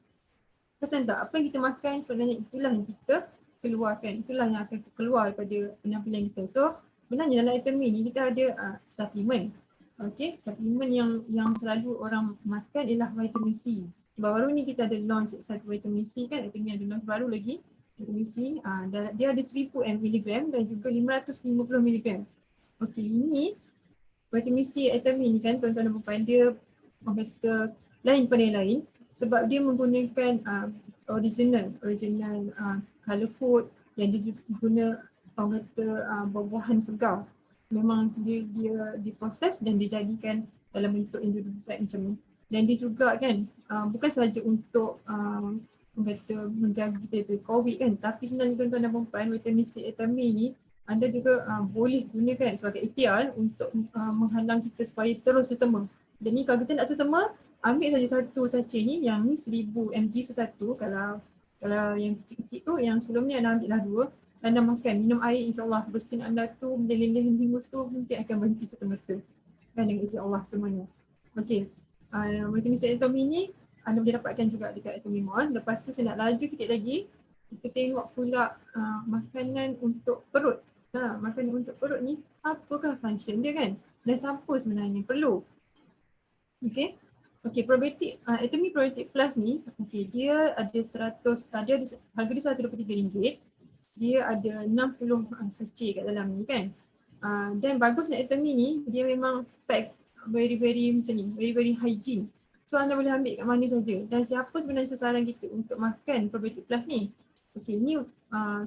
pesan tak apa yang kita makan sebenarnya itulah yang kita keluarkan, itulah yang akan keluar daripada penampilan kita. So sebenarnya dalam Atami ni kita ada suplemen. Okey, suplemen yang selalu orang makan ialah vitamin C. Baru ni kita ada launch satu vitamin C kan, Atami ada launch baru lagi vitamin C. Dia ada 1000 mg dan juga 550 mg. Okey, ini vitamin C Atami ni kan tuan-tuan dan puan-puan, dia orang kata lain pada yang lain sebab dia menggunakan original color food yang dia guna orang kata buah-buahan segar. Memang dia diproses dan dijadikan dalam bentuk individual pack macam ni. Dan dia juga kan bukan sahaja untuk kata menjaga kita dari COVID kan, tapi sebenarnya tuan-tuan dan puan-puan, vitamin C Atami ni anda juga boleh gunakan sebagai ikhtiar untuk menghalang kita supaya terus sesama. Jadi kalau kita nak sesama, ambil saja satu sachet ni, yang ni 1000 mg tu satu. Kalau yang kecil-kecil tu, yang sebelum ni anda ambil lah 2. Anda makan, minum air, insyaAllah bersin anda tu, meleleh hingus tu mungkin akan berhenti serta-merta. Kan dengan izin Allah semuanya. Okey. Vitamin C Atami ni anda boleh dapatkan juga dekat Atami Mall. Lepas tu saya nak laju sikit lagi. Kita tengok pula makanan untuk perut. Makanan untuk perut ni apakah function dia kan? Dan siapa sebenarnya perlu? Okey. Probiotik, Atami Probiotik Plus ni, dia ada dia ada harga dia RM123. Dia ada 60 sachet kat dalam ni kan. Dan bagusnya Atami ni, dia memang pack very macam ni, very hygiene. So anda boleh ambil kat mana saja. Dan siapa sebenarnya sasaran kita untuk makan Probiotik Plus ni? Ni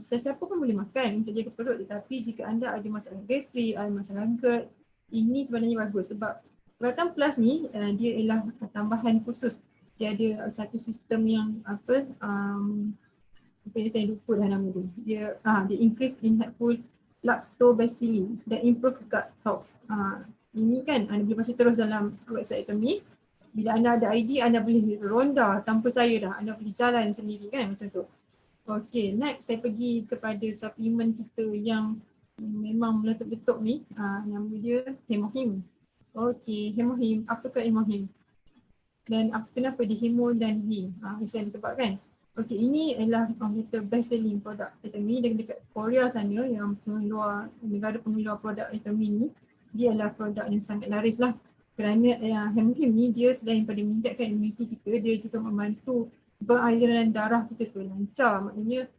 sesiapa pun boleh makan untuk jaga perut, tetapi jika anda ada masalah gastrik, ada masalah GERD, ini sebenarnya bagus sebab Peralatan Plus ni dia ialah tambahan khusus. Dia ada satu sistem yang apa yang saya lupa dah nama tu. Dia increase in helpful lactobacilli dan improve gut health. Ini kan anda boleh baca terus dalam website kami. Bila anda ada ID, anda boleh ronda tanpa saya dah. Anda boleh jalan sendiri kan macam tu. Okey, next saya pergi kepada suplemen kita yang memang meletup-letup ni. Nama dia Hemohim. Okey, Hemohim. Apakah Hemohim? Dan kenapa dia Hemo dan Him? Bisa disebabkan. Okey, ini adalah kita best selling produk Atami dan dekat Korea sana yang negara pengeluar produk Atami ni, dia adalah produk yang sangat laris lah. Kerana Hemohim ni dia selain pada meningkatkan imuniti kita, dia juga membantu beraliran darah kita tu lancar. Maknanya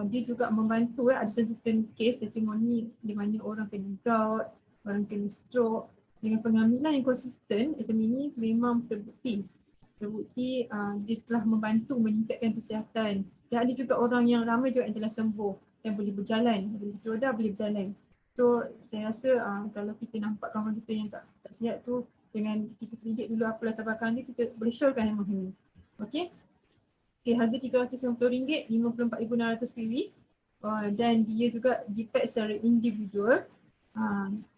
dia juga membantu ada certain case saya tengok ni di mana orang kena gout, orang kena stroke. Dengan pengambilan yang konsisten, Atami ni memang terbukti dia telah membantu meningkatkan kesihatan. Dan ada juga orang yang ramai juga yang telah sembuh dan boleh berjalan, boleh berjodoh, boleh berjalan. So saya rasa kalau kita nampak kawan kita yang tak sihat tu, dengan kita selidik dulu apa latar belakang dia, kita boleh showkan yang ini. Okey, harga RM390, 54,600 PW. Dan dia juga dipack secara individual.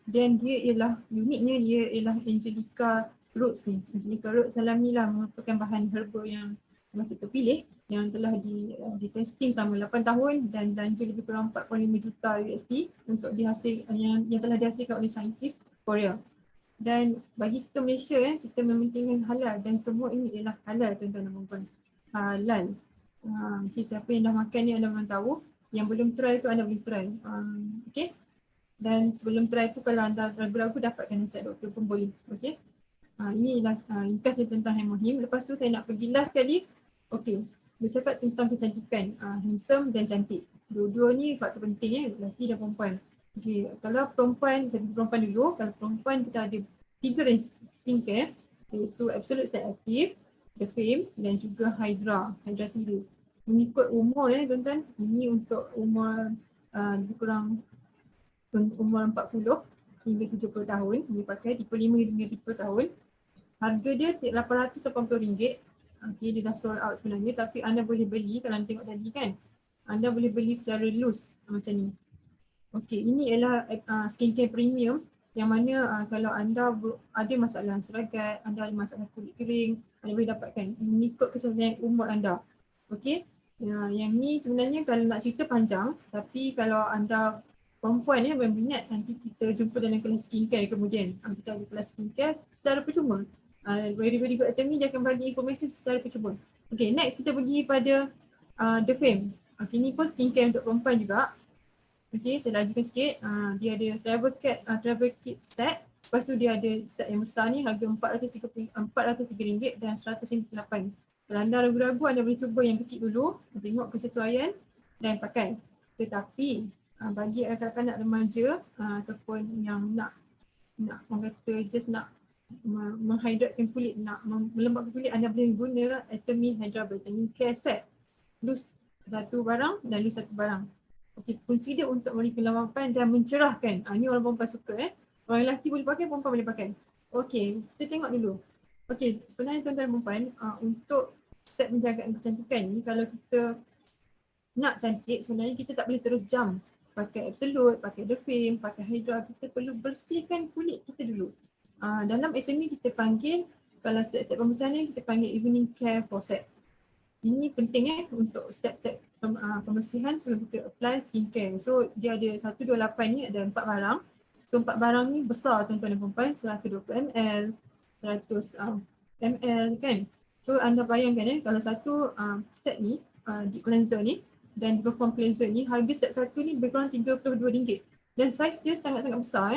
Dan dia ialah uniknya, dia ialah Angelica Roots ni. Angelica Roots alam ni lah merupakan bahan herba yang rumah sakit terpilih yang telah di testing selama 8 tahun dan belanja lebih kurang 4.5 juta USD untuk yang telah dihasilkan oleh saintis Korea. Dan bagi kita Malaysia kita mementingkan halal dan semua ini ialah halal tuan-tuan dan puan-puan. Halal. Okay, siapa yang dah makan ni anda memang tahu. Yang belum try tu anda boleh try. Okay. Dan sebelum try tu kalau anda ragu-ragu dapatkan nasihat doktor pun boleh. Okay. Inilah ringkas tentang hemohim. Lepas tu saya nak pergi last sekali. Okay. Bercakap tentang kecantikan. Handsome dan cantik. Dua-dua ni faktor penting lelaki dan perempuan. Okay. Kalau perempuan, saya pergi perempuan dulu. Kalau perempuan kita ada 3 range skincare. Iaitu Absolute Set Active, The Fame dan juga Hydra Series. Mengikut umur tuan-tuan. Ini untuk umur lebih kurang umur 40 hingga 70 tahun. Boleh pakai 35 hingga 70 tahun. Harga dia RM880. Okay, dia dah sold out sebenarnya tapi anda boleh beli kalau anda tengok tadi kan. Anda boleh beli secara loose macam ni. Okay, ini ialah skincare premium yang mana kalau anda ada masalah seragat, anda ada masalah kulit kering, anda boleh dapatkan mengikut kesesuaian umur anda. Okay, yang ni sebenarnya kalau nak cerita panjang tapi kalau anda perempuan berminat nanti kita jumpa dalam kelas skincare kemudian. Kita ada kelas skincare secara percuma. Very Good Academy dia akan bagi informasi secara percuma. Okay, next kita pergi pada The Fame. Okay, ni pun skincare untuk perempuan juga. Okay, saya lajukan sikit. Dia ada travel kit set. Lepas tu dia ada set yang besar ni harga RM403 dan RM158. Kalau anda ragu-ragu anda boleh cuba yang kecil dulu. Tengok kesesuaian dan pakai. Tetapi bagi kanak-kanak remaja ataupun yang nak orang kata just nak menghydratekan kulit, nak melembabkan kulit, anda boleh guna Atomy Hydra Brightening Care Set. Loose satu barang dan loose satu barang. Okay, fungsi dia untuk memberi kelembapan dan mencerahkan. Ini orang perempuan suka Orang lelaki boleh pakai, perempuan boleh pakai. Okay, kita tengok dulu. Okay, sebenarnya tuan-tuan dan perempuan, untuk set penjagaan kecantikan ni, kalau kita nak cantik, sebenarnya kita tak boleh terus jump. Pakai Absolute, pakai The Fame, pakai Hydra, kita perlu bersihkan kulit kita dulu. Dalam Atomy kita panggil, kalau set-set pembersihan ni kita panggil Evening Care for Set. Ini penting untuk step-step pembersihan sebelum kita apply skincare. So dia ada 128 ni ada 4 barang. So 4 barang ni besar tuan-tuan dan perempuan, 120 ml, 100 ml kan. So anda bayangkan kalau satu set ni, deep cleanser ni dan perform cleanser ni, harga step satu ni lebih kurang RM32. Dan saiz dia sangat-sangat besar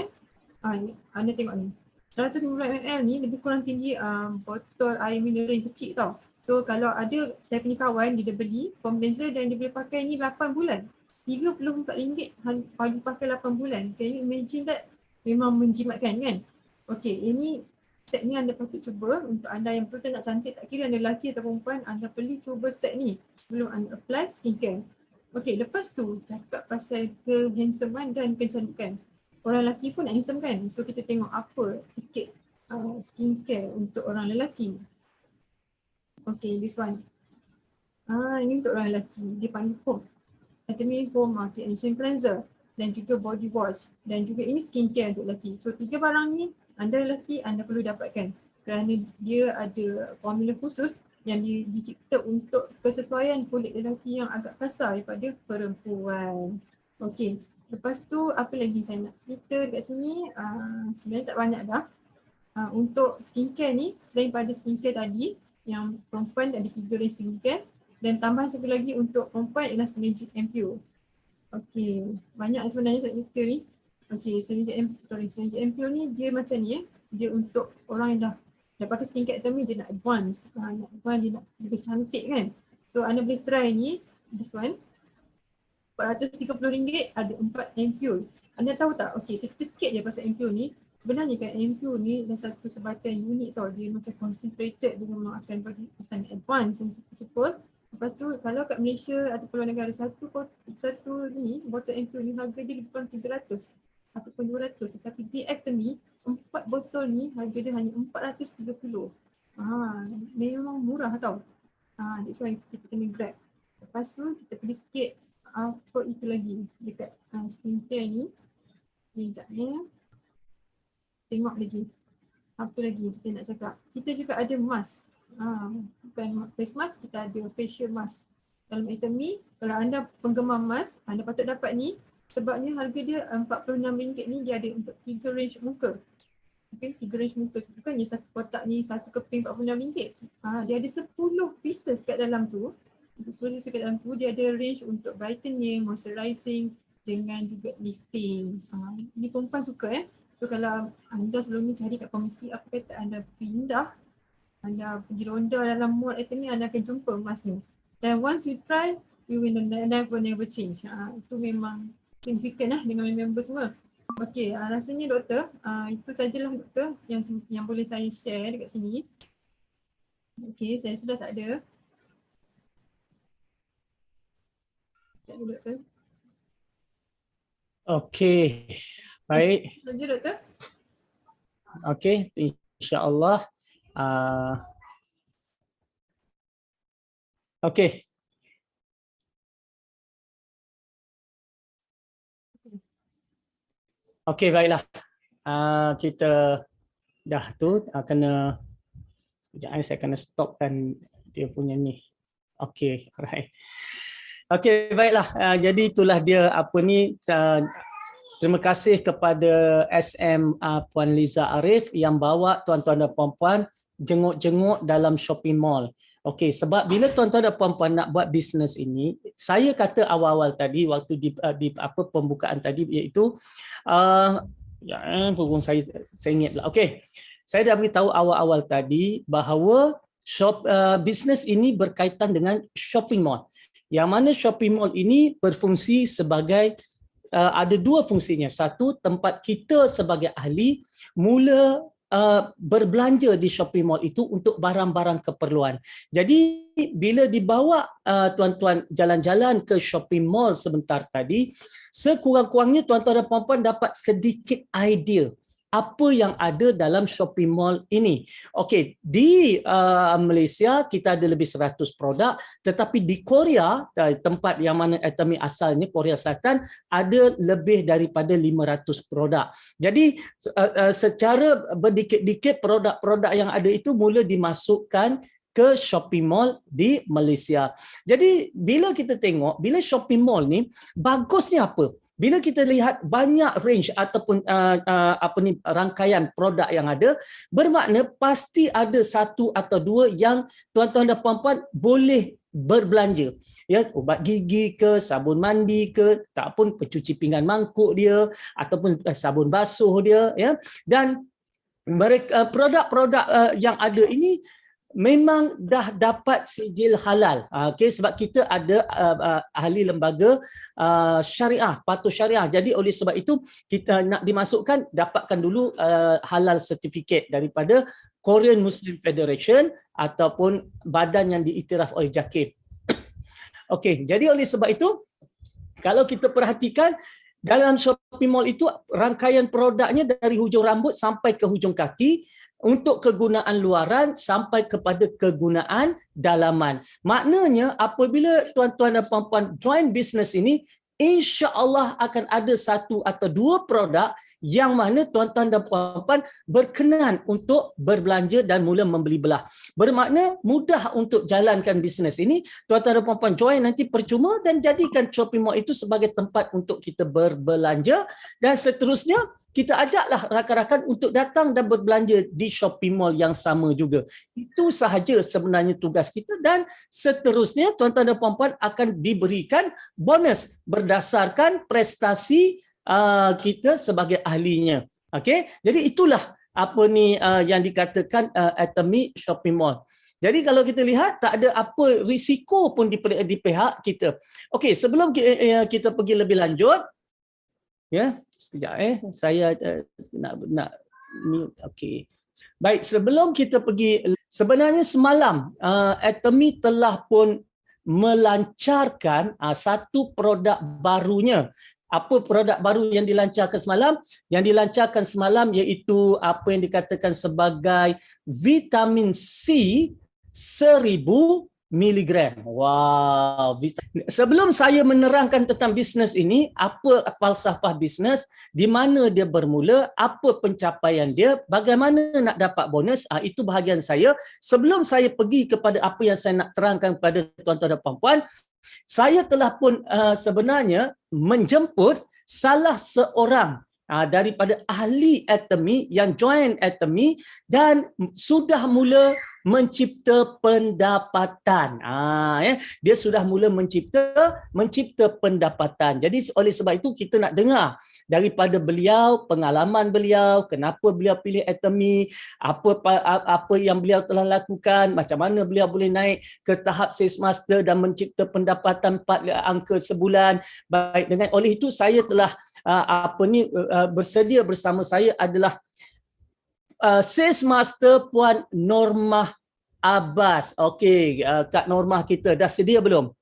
anda tengok ni. 150 ml ni lebih kurang tinggi botol air mineral yang kecil tau. So kalau ada saya punya kawan dia beli foam cleanser dan dia boleh pakai ni 8 bulan. RM34 bagi pakai 8 bulan. Can you imagine that? Memang menjimatkan kan? Okay, ini set ni anda patut cuba untuk anda yang betul nak cantik, tak kira anda lelaki atau perempuan, anda perlu cuba set ni sebelum anda apply skincare. Okay, lepas tu cakap pasal kehandsomean dan kecantikan. Orang lelaki pun nak handsome kan? So kita tengok apa sikit skincare untuk orang lelaki. Okay, this one. Ini untuk orang lelaki. Dia panggil foam. Atomy Foam Multi-Action Cleanser dan juga body wash dan juga ini skincare untuk lelaki. So 3 barang ni anda lelaki anda perlu dapatkan kerana dia ada formula khusus yang dicipta untuk kesesuaian kulit lelaki yang agak kasar daripada perempuan. Okey, lepas tu apa lagi saya nak cerita dekat sini, sebenarnya tak banyak dah. Untuk skincare ni, selain pada skincare tadi yang perempuan ada 3 range skincare dan tambahan satu lagi untuk perempuan ialah Synergic Ampule. Okey, banyak sebenarnya saya cerita ni. Okey, Synergic Ampule ni dia macam ni dia untuk orang yang dah pakai skincare Atomy, dia nak advance. Dia nak lebih cantik kan. So anda boleh try ni, this one. RM430 ada 4 ampule. Anda tahu tak? Okey, sikit je pasal ampule ni. Sebenarnya kan ampule ni dah satu sebatan unik tau. Dia macam concentrated, dia memang akan bagi kesan advance yang super. Lepas tu kalau kat Malaysia atau luar negara satu ni botol ampule ni harga dia lebih kurang 300 ataupun 200. Tetapi di Atomy 4 botol ni harga dia hanya 430. Memang murah tau. That's why kita kena grab. Lepas tu kita pergi sikit apa itu lagi dekat skincare ni. Sekejap ya. Tengok lagi. Apa lagi kita nak cakap. Kita juga ada mask. Bukan bukan face mask, kita ada facial mask. Dalam Atomy, kalau anda penggemar mask, anda patut dapat ni sebabnya harga dia RM46 ni dia ada untuk 3 range muka. Okay, 3 range muka. Bukannya satu kotak ni, satu keping RM46. Dia ada 10 pieces kat dalam tu. 10 pieces kat dalam tu, dia ada range untuk brightening, moisturizing dengan juga lifting. Ni perempuan suka So kalau anda sebelum ni cari kat pharmacy, apa kata anda pindah, anda pergi ronda dalam mall Atomy, anda akan jumpa mask ni. Dan once you try, you will never change. Itu memang signifikan dengan member semua. Okey, rasanya doktor, itu sajalah doktor yang boleh saya share dekat sini. Okey, saya sudah tak ada. Tak ada doktor. Okey, baik. Saja doktor. Okey, insya-Allah. Okey. Okey, baiklah. Kita dah tu kena sekejap saya kena stopkan dia punya ni. Okey, alright. Okey, baiklah. Jadi itulah dia apa ni. Terima kasih kepada SM Puan Liza Arif yang bawa tuan-tuan dan puan-puan jenguk-jenguk dalam shopping mall. Okey, sebab bila tuan-tuan dan puan-puan nak buat bisnes ini, saya kata awal-awal tadi waktu di apa pembukaan tadi iaitu saya ingatlah. Okey. Saya dah beritahu awal-awal tadi bahawa bisnes ini berkaitan dengan shopping mall. Yang mana shopping mall ini berfungsi sebagai ada dua fungsinya. Satu, tempat kita sebagai ahli mula berbelanja di shopping mall itu untuk barang-barang keperluan. Jadi bila dibawa tuan-tuan jalan-jalan ke shopping mall sebentar tadi, sekurang-kurangnya tuan-tuan dan puan-puan dapat sedikit idea apa yang ada dalam shopping mall ini. Okey, di Malaysia kita ada lebih 100 produk, tetapi di Korea, tempat yang mana Atomy asalnya, Korea Selatan, ada lebih daripada 500 produk. Jadi secara berdikit-dikit produk-produk yang ada itu mula dimasukkan ke shopping mall di Malaysia. Jadi bila kita tengok, bila shopping mall ni bagusnya apa? Bila kita lihat banyak range ataupun rangkaian produk yang ada, bermakna pasti ada satu atau dua yang tuan-tuan dan puan-puan boleh berbelanja. Ya, ubat gigi ke, sabun mandi ke, tak pun pencuci pinggan mangkuk dia ataupun sabun basuh dia, ya. Dan mereka produk-produk yang ada ini memang dah dapat sijil halal. Okey, sebab kita ada ahli lembaga syariah, patuh syariah. Jadi oleh sebab itu kita nak dimasukkan, dapatkan dulu halal certificate daripada Korean Muslim Federation ataupun badan yang diiktiraf oleh JAKIM. Okey, jadi oleh sebab itu kalau kita perhatikan dalam shopping mall itu rangkaian produknya dari hujung rambut sampai ke hujung kaki, untuk kegunaan luaran sampai kepada kegunaan dalaman. Maknanya apabila tuan-tuan dan puan-puan join bisnes ini, insya-Allah akan ada satu atau dua produk yang mana tuan-tuan dan puan-puan berkenan untuk berbelanja dan mula membeli belah. Bermakna mudah untuk jalankan bisnes ini. Tuan-tuan dan puan-puan join nanti percuma dan jadikan shopping mall itu sebagai tempat untuk kita berbelanja, dan seterusnya kita ajaklah rakan-rakan untuk datang dan berbelanja di shopping mall yang sama juga. Itu sahaja sebenarnya tugas kita, dan seterusnya tuan-tuan dan puan-puan akan diberikan bonus berdasarkan prestasi kita sebagai ahlinya. Okey, jadi itulah apa ni yang dikatakan Atomy shopping mall. Jadi kalau kita lihat tak ada apa risiko pun di pihak kita. Okey, sebelum kita pergi lebih lanjut, ya, sekejap saya nak mute. Okey. Baik, sebelum kita pergi, sebenarnya semalam Atomy telah pun melancarkan satu produk barunya. Apa produk baru yang dilancarkan semalam? Yang dilancarkan semalam iaitu apa yang dikatakan sebagai vitamin C 1000 miligram. Wow. Sebelum saya menerangkan tentang bisnes ini, apa falsafah bisnes, di mana dia bermula, apa pencapaian dia, bagaimana nak dapat bonus, itu bahagian saya. Sebelum saya pergi kepada apa yang saya nak terangkan kepada tuan-tuan dan puan-puan, saya telah pun sebenarnya menjemput salah seorang daripada ahli Atomy yang join Atomy dan sudah mula mencipta pendapatan. Dia sudah mula mencipta pendapatan. Jadi oleh sebab itu kita nak dengar daripada beliau, pengalaman beliau, kenapa beliau pilih Atomy, apa yang beliau telah lakukan, macam mana beliau boleh naik ke tahap sales master dan mencipta pendapatan 4 angka sebulan. Baik, dengan oleh itu saya telah bersedia bersama saya adalah Sales Master Puan Normah Abbas. Okey, Kak Normah kita dah sedia belum?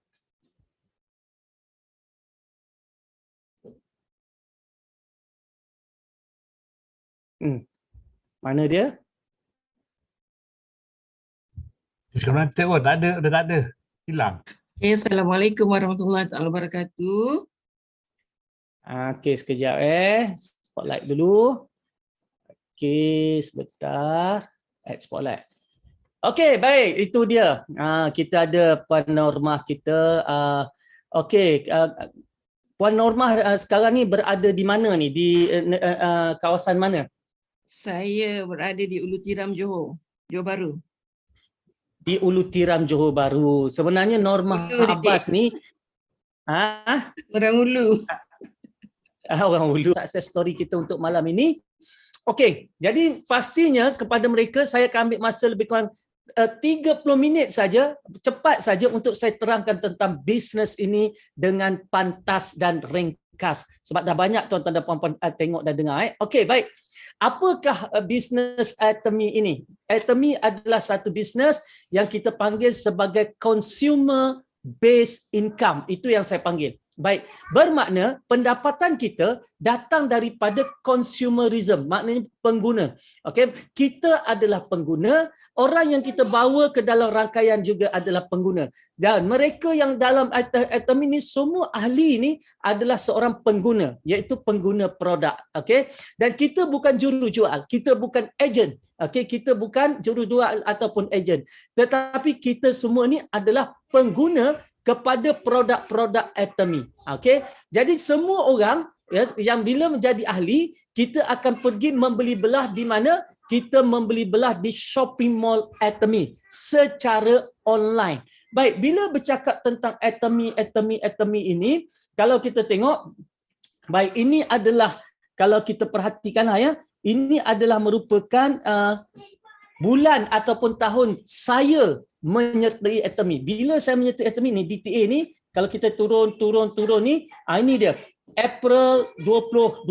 Mana dia? Sekarang tak ada, dah tak ada. Hilang. Okay, Assalamualaikum warahmatullahi wabarakatuh. Okey, sekejap Spotlight dulu. Okey, sebentar. Add spotlight. Okey, baik. Itu dia. Kita ada Puan Normah kita. Okey, Puan Normah sekarang ni berada di mana ni? Di kawasan mana? Saya berada di Ulu Tiram, Johor Bahru. Di Ulu Tiram, Johor Bahru. Sebenarnya Normah Abbas ni orang Ulu. Orang Ulu. Success story kita untuk malam ini. Okey, jadi pastinya kepada mereka saya akan ambil masa lebih kurang 30 minit saja, cepat saja untuk saya terangkan tentang bisnes ini dengan pantas dan ringkas. Sebab dah banyak tuan-tuan dan puan-puan tengok dan dengar. Okey, baik. Apakah bisnes Atomy ini? Atomy adalah satu bisnes yang kita panggil sebagai consumer based income. Itu yang saya panggil. Baik, bermakna pendapatan kita datang daripada consumerism, maknanya pengguna. Okey, kita adalah pengguna, orang yang kita bawa ke dalam rangkaian juga adalah pengguna. Dan mereka yang dalam Atomy ini semua ahli ini adalah seorang pengguna, iaitu pengguna produk. Okey, dan kita bukan jurujual, kita bukan ejen. Okey, kita bukan jurujual ataupun ejen. Tetapi kita semua ni adalah pengguna kepada produk-produk Atomy. Okey. Jadi semua orang yang bila menjadi ahli, kita akan pergi membeli belah di mana? Kita membeli belah di shopping mall Atomy secara online. Baik, bila bercakap tentang Atomy ini, kalau kita tengok, baik, ini adalah, kalau kita perhatikan ini adalah merupakan bulan ataupun tahun saya menyertai Atomy. Bila saya menyertai Atomy ni, DTA ni, kalau kita turun ni, ini dia, April 2020.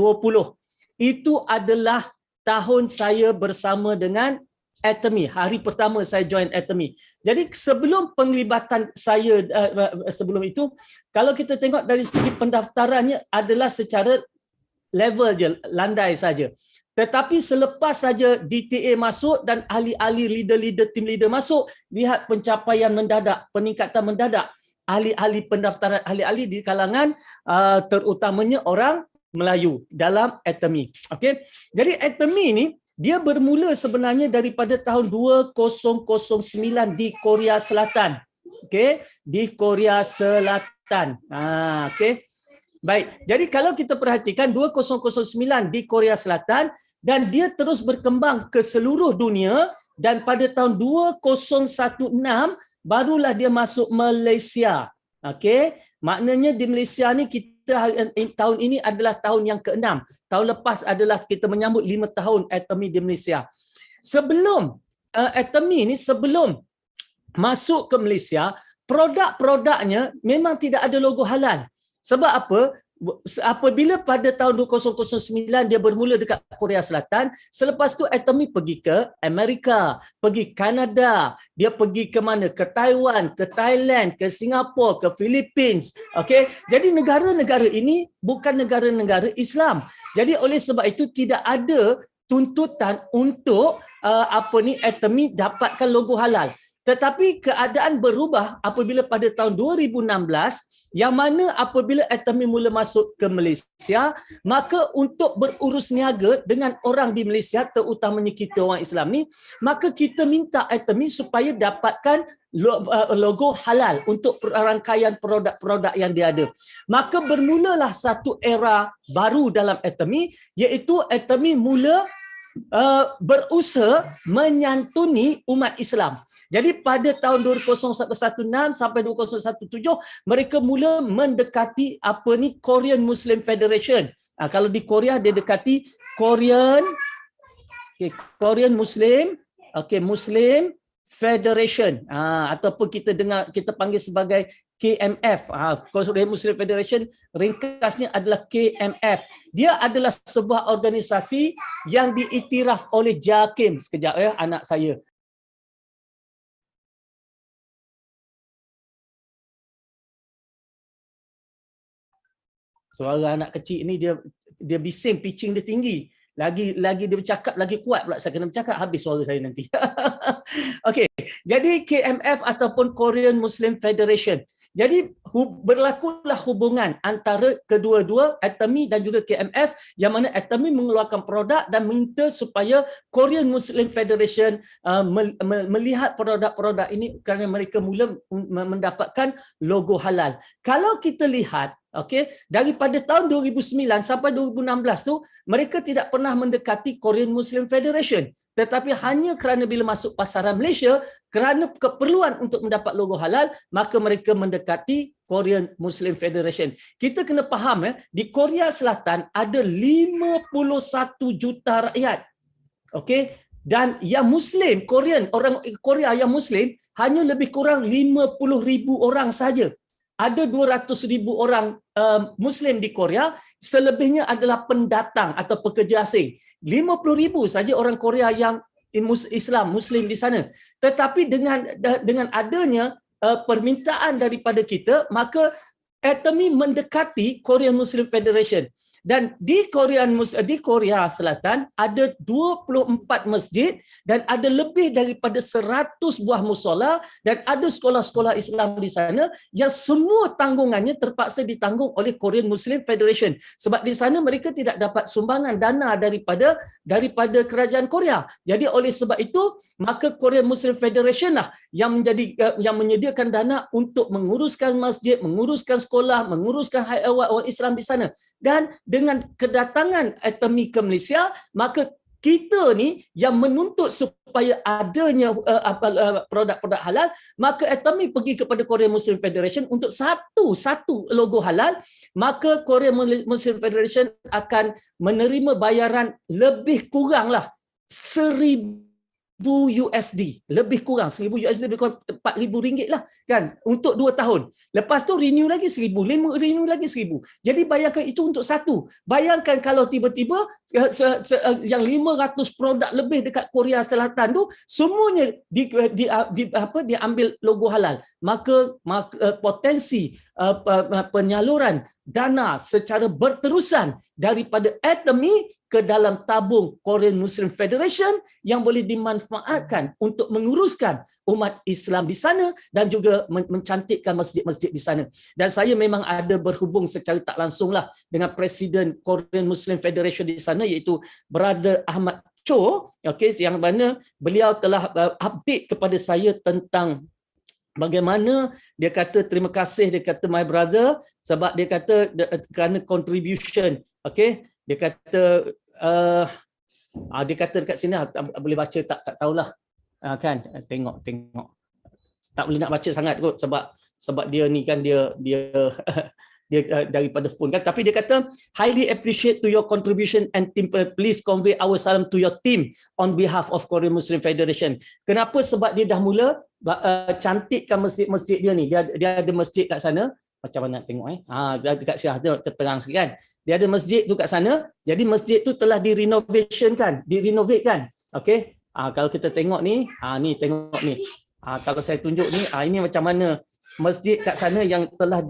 Itu adalah tahun saya bersama dengan Atomy. Hari pertama saya join Atomy. Jadi sebelum penglibatan saya sebelum itu, kalau kita tengok dari segi pendaftarannya adalah secara level je, landai saja. Tetapi selepas saja DTA masuk dan ahli-ahli leader-leader, team leader masuk, lihat pencapaian mendadak, peningkatan mendadak. Ahli-ahli pendaftaran, ahli-ahli di kalangan terutamanya orang Melayu dalam Atomy. Okey. Jadi Atomy ini dia bermula sebenarnya daripada tahun 2009 di Korea Selatan. Okey, di Korea Selatan. Okey. Baik. Jadi kalau kita perhatikan 2009 di Korea Selatan, dan dia terus berkembang ke seluruh dunia, dan pada tahun 2016 barulah dia masuk Malaysia. Okey, maknanya di Malaysia ni kita tahun ini adalah tahun yang ke-6. Tahun lepas adalah kita menyambut 5 tahun Atomy di Malaysia. Sebelum Atomy ni sebelum masuk ke Malaysia, produk-produknya memang tidak ada logo halal. Sebab apa? Apabila pada tahun 2009 dia bermula dekat Korea Selatan, selepas tu Atomy pergi ke Amerika, pergi Kanada, dia pergi ke mana? Ke Taiwan, ke Thailand, ke Singapura, ke Philippines. Okey. Jadi negara-negara ini bukan negara-negara Islam. Jadi oleh sebab itu tidak ada tuntutan untuk Atomy dapatkan logo halal. Tetapi keadaan berubah apabila pada tahun 2016 yang mana apabila Atomy mula masuk ke Malaysia, maka untuk berurus niaga dengan orang di Malaysia, terutamanya kita orang Islam ni, maka kita minta Atomy supaya dapatkan logo halal untuk rangkaian produk-produk yang dia ada. Maka bermulalah satu era baru dalam Atomy, iaitu Atomy mula berusaha menyantuni umat Islam. Jadi pada tahun 2016 sampai 2017 mereka mula mendekati Korean Muslim Federation. Kalau di Korea dia dekati Korean Muslim Muslim Federation, ataupun kita panggil sebagai KMF. Korean Muslim Federation ringkasnya adalah KMF. Dia adalah sebuah organisasi yang diiktiraf oleh JAKIM. Sekejap ya, anak saya. Suara anak kecil ni dia bising, pitching dia tinggi. Lagi dia bercakap lagi kuat pula, saya kena bercakap habis suara saya nanti. Okey, jadi KMF ataupun Korean Muslim Federation. Jadi berlakulah hubungan antara kedua-dua Atomy dan juga KMF, yang mana Atomy mengeluarkan produk dan minta supaya Korean Muslim Federation melihat produk-produk ini kerana mereka mula mendapatkan logo halal. Kalau kita lihat daripada tahun 2009 sampai 2016 tu mereka tidak pernah mendekati Korean Muslim Federation, tetapi hanya kerana bila masuk pasaran Malaysia, kerana keperluan untuk mendapat logo halal, maka mereka mendekati Korean Muslim Federation. Kita kena faham di Korea Selatan ada 51 juta rakyat. Dan yang Muslim, orang Korea yang Muslim hanya lebih kurang 50,000 orang saja. Ada 200,000 orang Muslim di Korea, selebihnya adalah pendatang atau pekerja asing. 50,000 saja orang Korea yang Islam, Muslim di sana. Tetapi dengan adanya permintaan daripada kita, maka Atomy mendekati Korean Muslim Federation. Dan di Korea Selatan ada 24 masjid dan ada lebih daripada 100 buah musola dan ada sekolah-sekolah Islam di sana yang semua tanggungannya terpaksa ditanggung oleh Korean Muslim Federation. Sebab di sana mereka tidak dapat sumbangan dana daripada kerajaan Korea. Jadi oleh sebab itu, maka Korean Muslim Federation lah yang menyediakan dana untuk menguruskan masjid, menguruskan sekolah, menguruskan orang Islam di sana. Dan dengan kedatangan Atomy ke Malaysia, maka kita ni yang menuntut supaya adanya produk-produk halal, maka Atomy pergi kepada Korean Muslim Federation untuk satu logo halal, maka Korean Muslim Federation akan menerima bayaran lebih kuranglah 1,000 USD, lebih kurang 1,000 USD, lebih kurang 4,000 ringgit lah kan, untuk 2 tahun. Lepas tu renew lagi 1,000, renew lagi 1,000. Jadi bayangkan itu untuk satu. Bayangkan kalau tiba-tiba yang 500 produk lebih dekat Korea Selatan tu semuanya diambil logo halal, maka potensi penyaluran dana secara berterusan daripada Atomy ke dalam tabung Korean Muslim Federation yang boleh dimanfaatkan untuk menguruskan umat Islam di sana dan juga mencantikkan masjid-masjid di sana. Dan saya memang ada berhubung secara tak langsung lah dengan Presiden Korean Muslim Federation di sana, iaitu Brother Ahmad Cho, yang mana beliau telah update kepada saya tentang bagaimana dia kata terima kasih, dia kata my brother, sebab dia kata kerana contribution, dia kata dia kata dekat sini boleh baca tak tahulah kan, tengok tak boleh nak baca sangat kot sebab dia ni kan dia daripada phone kan, tapi dia kata highly appreciate to your contribution and team, please convey our salam to your team on behalf of Korean Muslim Federation. Kenapa? Sebab dia dah mula cantikkan masjid-masjid dia ni. Dia ada masjid kat sana. Macam mana nak tengok dekat sini terang sikit kan. Dia ada masjid tu kat sana. Jadi masjid tu telah direnovate kan. Kalau kita tengok ni, ni tengok ni. Kalau saya tunjuk ni, ini macam mana masjid kat sana yang telah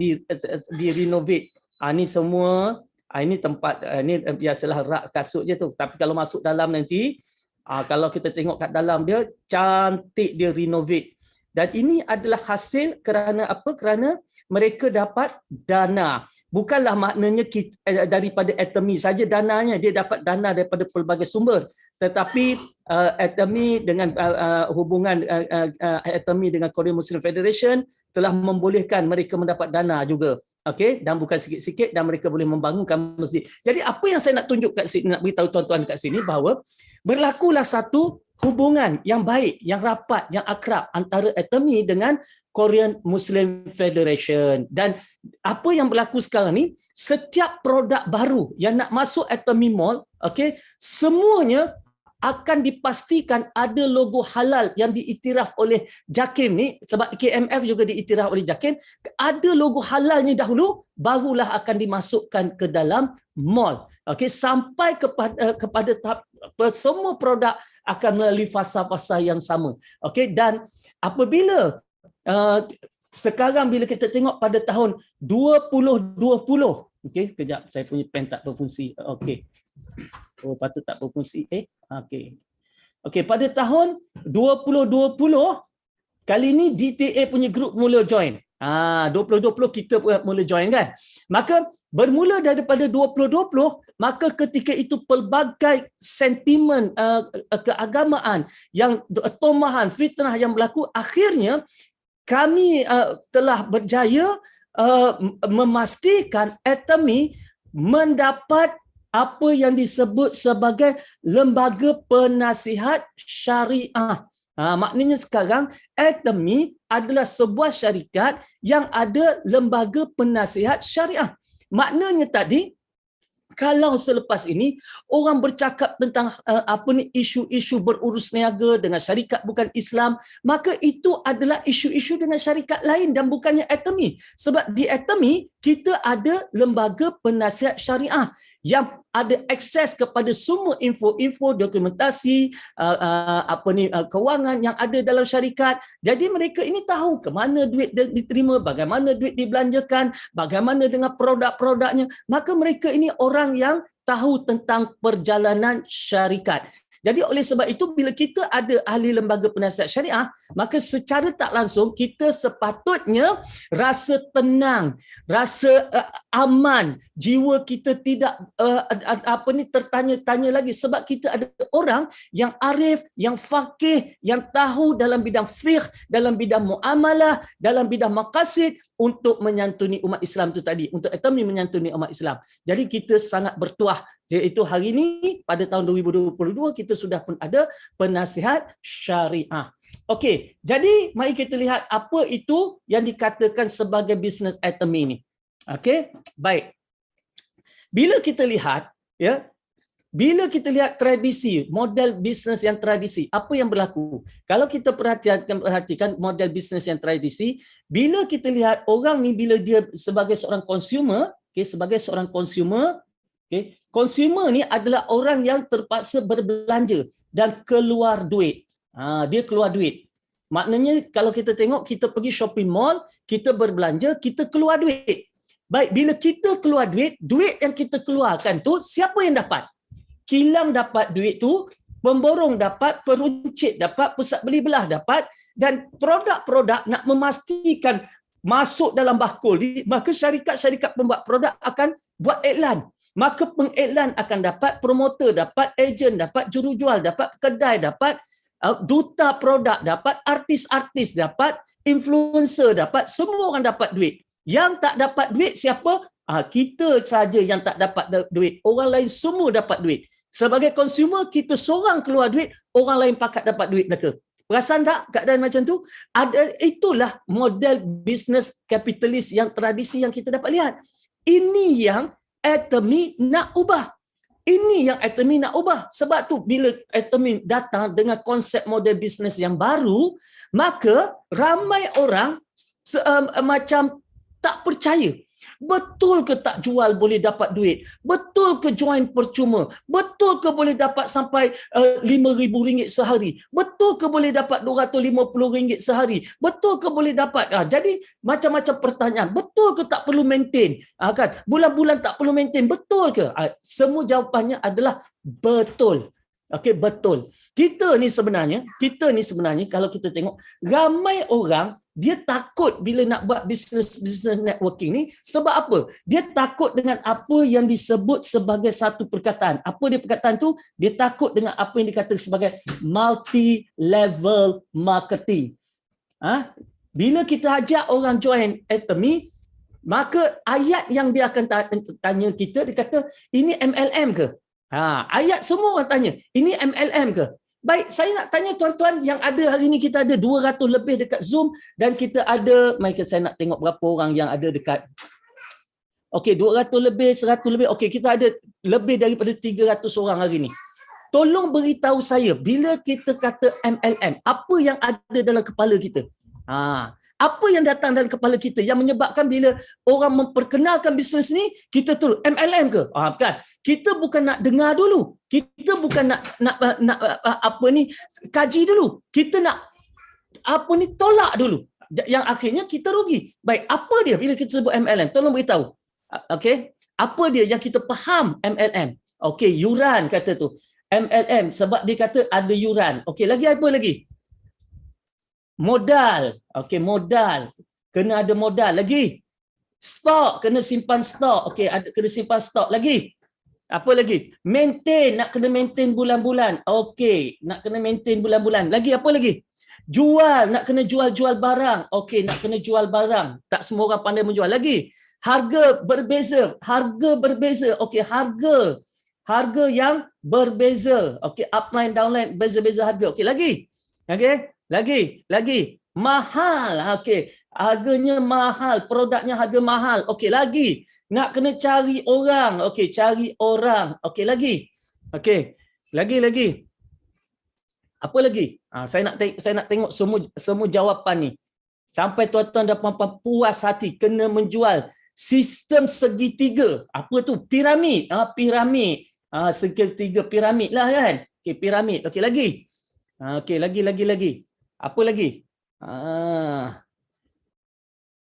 direnovate. Ni semua, ini tempat, ni biasalah rak kasut je tu. Tapi kalau masuk dalam nanti, kalau kita tengok kat dalam dia, cantik dia renovate. Dan ini adalah hasil kerana apa? Kerana mereka dapat dana. Bukanlah maknanya daripada Atomy saja dananya, dia dapat dana daripada pelbagai sumber. Tetapi Atomy dengan hubungan Atomy dengan Korean Muslim Federation telah membolehkan mereka mendapat dana juga. Okey, dan bukan sikit-sikit, dan mereka boleh membangunkan masjid. Jadi apa yang saya nak tunjuk kat sini, nak beritahu tuan-tuan kat sini, bahawa berlakulah satu hubungan yang baik, yang rapat, yang akrab antara Atomy dengan Korean Muslim Federation. Dan apa yang berlaku sekarang ni, setiap produk baru yang nak masuk Atomy Mall, okey, semuanya akan dipastikan ada logo halal yang diiktiraf oleh JAKIM ni, sebab KMF juga diiktiraf oleh JAKIM, ada logo halalnya dahulu, barulah akan dimasukkan ke dalam mall. Okey, sampai kepada tahap semua produk akan melalui fasa-fasa yang sama. Okey, dan apabila sekarang bila kita tengok pada tahun 2020, okey, kejap saya punya pen tak berfungsi. Okey. Oh, patut tak berfungsi. Okey. Okey, pada tahun 2020 kali ni DTA punya grup mula join. 2020 kita mula join kan. Maka bermula daripada 2020, maka ketika itu pelbagai sentimen keagamaan yang tomahan, fitnah yang berlaku, akhirnya kami telah berjaya memastikan Atomy mendapat apa yang disebut sebagai lembaga penasihat syariah. Maknanya sekarang Atomy adalah sebuah syarikat yang ada lembaga penasihat syariah. Maknanya tadi, kalau selepas ini orang bercakap tentang isu-isu berurus niaga dengan syarikat bukan Islam, maka itu adalah isu-isu dengan syarikat lain dan bukannya Atomy. Sebab di Atomy kita ada lembaga penasihat syariah yang ada akses kepada semua info-info, dokumentasi, kewangan yang ada dalam syarikat. Jadi mereka ini tahu ke mana duit diterima, bagaimana duit dibelanjakan, bagaimana dengan produk-produknya. Maka mereka ini orang yang tahu tentang perjalanan syarikat. Jadi oleh sebab itu, bila kita ada ahli lembaga penasihat syariah, maka secara tak langsung kita sepatutnya rasa tenang, rasa aman, jiwa kita tidak tertanya-tanya lagi, sebab kita ada orang yang arif, yang faqih, yang tahu dalam bidang fiqh, dalam bidang muamalah, dalam bidang maqasid untuk menyantuni umat Islam itu tadi, untuk Atomy menyantuni umat Islam. Jadi kita sangat bertuah, iaitu hari ini pada tahun 2022 kita sudah pun ada penasihat syariah. Okey, jadi mari kita lihat apa itu yang dikatakan sebagai business Atomy ini. Okey, baik. Bila kita lihat, bila kita lihat tradisi, model bisnes yang tradisi, apa yang berlaku? Kalau kita perhatikan model bisnes yang tradisi, bila kita lihat orang ni, bila dia sebagai seorang consumer, sebagai seorang consumer, consumer ni adalah orang yang terpaksa berbelanja dan keluar duit. Dia keluar duit. Maknanya kalau kita tengok, kita pergi shopping mall, kita berbelanja, kita keluar duit. Baik, bila kita keluar duit, duit yang kita keluarkan tu siapa yang dapat? Kilang dapat duit tu, pemborong dapat, peruncit dapat, pusat beli belah dapat, dan produk-produk nak memastikan masuk dalam bakul, maka syarikat-syarikat pembuat produk akan buat iklan. Maka pengiklan akan dapat, promoter dapat, ejen dapat, jurujual dapat, kedai dapat, duta produk dapat, artis-artis dapat, influencer dapat, semua orang dapat duit. Yang tak dapat duit siapa? Kita saja yang tak dapat duit. Orang lain semua dapat duit. Sebagai consumer, kita seorang keluar duit, orang lain pakat dapat duit mereka. Perasan tak keadaan macam tu? Itulah model bisnes kapitalis yang tradisi yang kita dapat lihat. Ini yang Atomy nak ubah. Ini yang Atomy nak ubah. Sebab tu bila Atomy datang dengan konsep model bisnes yang baru, maka ramai orang macam tak percaya. Betul ke tak jual boleh dapat duit? Betul ke join percuma? Betul ke boleh dapat sampai RM5,000 sehari? Betul ke boleh dapat RM250 sehari? Betul ke boleh dapat? Jadi macam-macam pertanyaan. Betul ke tak perlu maintain? Kan? Bulan-bulan tak perlu maintain. Betul ke? Semua jawapannya adalah betul. Okey, betul. Kita ni sebenarnya kalau kita tengok ramai orang dia takut bila nak buat business networking ni sebab apa? Dia takut dengan apa yang disebut sebagai satu perkataan. Apa dia perkataan tu? Dia takut dengan apa yang dikatakan sebagai multi-level marketing. Bila kita ajak orang join Atomy, maka ayat yang dia akan tanya kita, dia kata, ini MLM ke? Ayat semua orang tanya, ini MLM ke? Baik, saya nak tanya tuan-tuan yang ada hari ini, kita ada 200 lebih dekat Zoom dan kita ada, mari saya nak tengok berapa orang yang ada dekat. Okey, 200 lebih, 100 lebih. Okey, kita ada lebih daripada 300 orang hari ini. Tolong beritahu saya, bila kita kata MLM, apa yang ada dalam kepala kita? Apa yang datang dalam kepala kita yang menyebabkan bila orang memperkenalkan bisnes ni, kita terus MLM ke? Bukan. Kita bukan nak dengar dulu. Kita bukan nak kaji dulu. Kita nak tolak dulu. Yang akhirnya kita rugi. Baik, apa dia bila kita sebut MLM? Tolong beritahu. Okey. Apa dia yang kita faham MLM? Okey, yuran kata tu. MLM sebab dia kata ada yuran. Okey, lagi apa lagi? Modal. Okey, modal. Kena ada modal. Lagi. Stok. Kena simpan stok. Okey, kena simpan stok. Lagi. Apa lagi? Maintain. Nak kena maintain bulan-bulan. Okey, nak kena maintain bulan-bulan. Lagi apa lagi? Jual. Nak kena jual-jual barang. Okey, nak kena jual barang. Tak semua orang pandai menjual. Lagi. Harga berbeza. Harga berbeza. Okey, harga. Harga yang berbeza. Okey, upline, downline, beza-beza harga. Okey, lagi. Okey. Lagi. Mahal. Okey. Harganya mahal. Produknya harga mahal. Okey, lagi. Nak kena cari orang. Okey, cari orang. Okey, lagi. Okey. Lagi. Apa lagi? Saya nak tengok semua jawapan ni. Sampai tuan-tuan dah puas hati. Kena menjual. Sistem segitiga. Apa tu? Piramid. Piramid. Segitiga piramid lah kan. Okey, piramid. Okey, lagi. Okey, lagi. Apa lagi?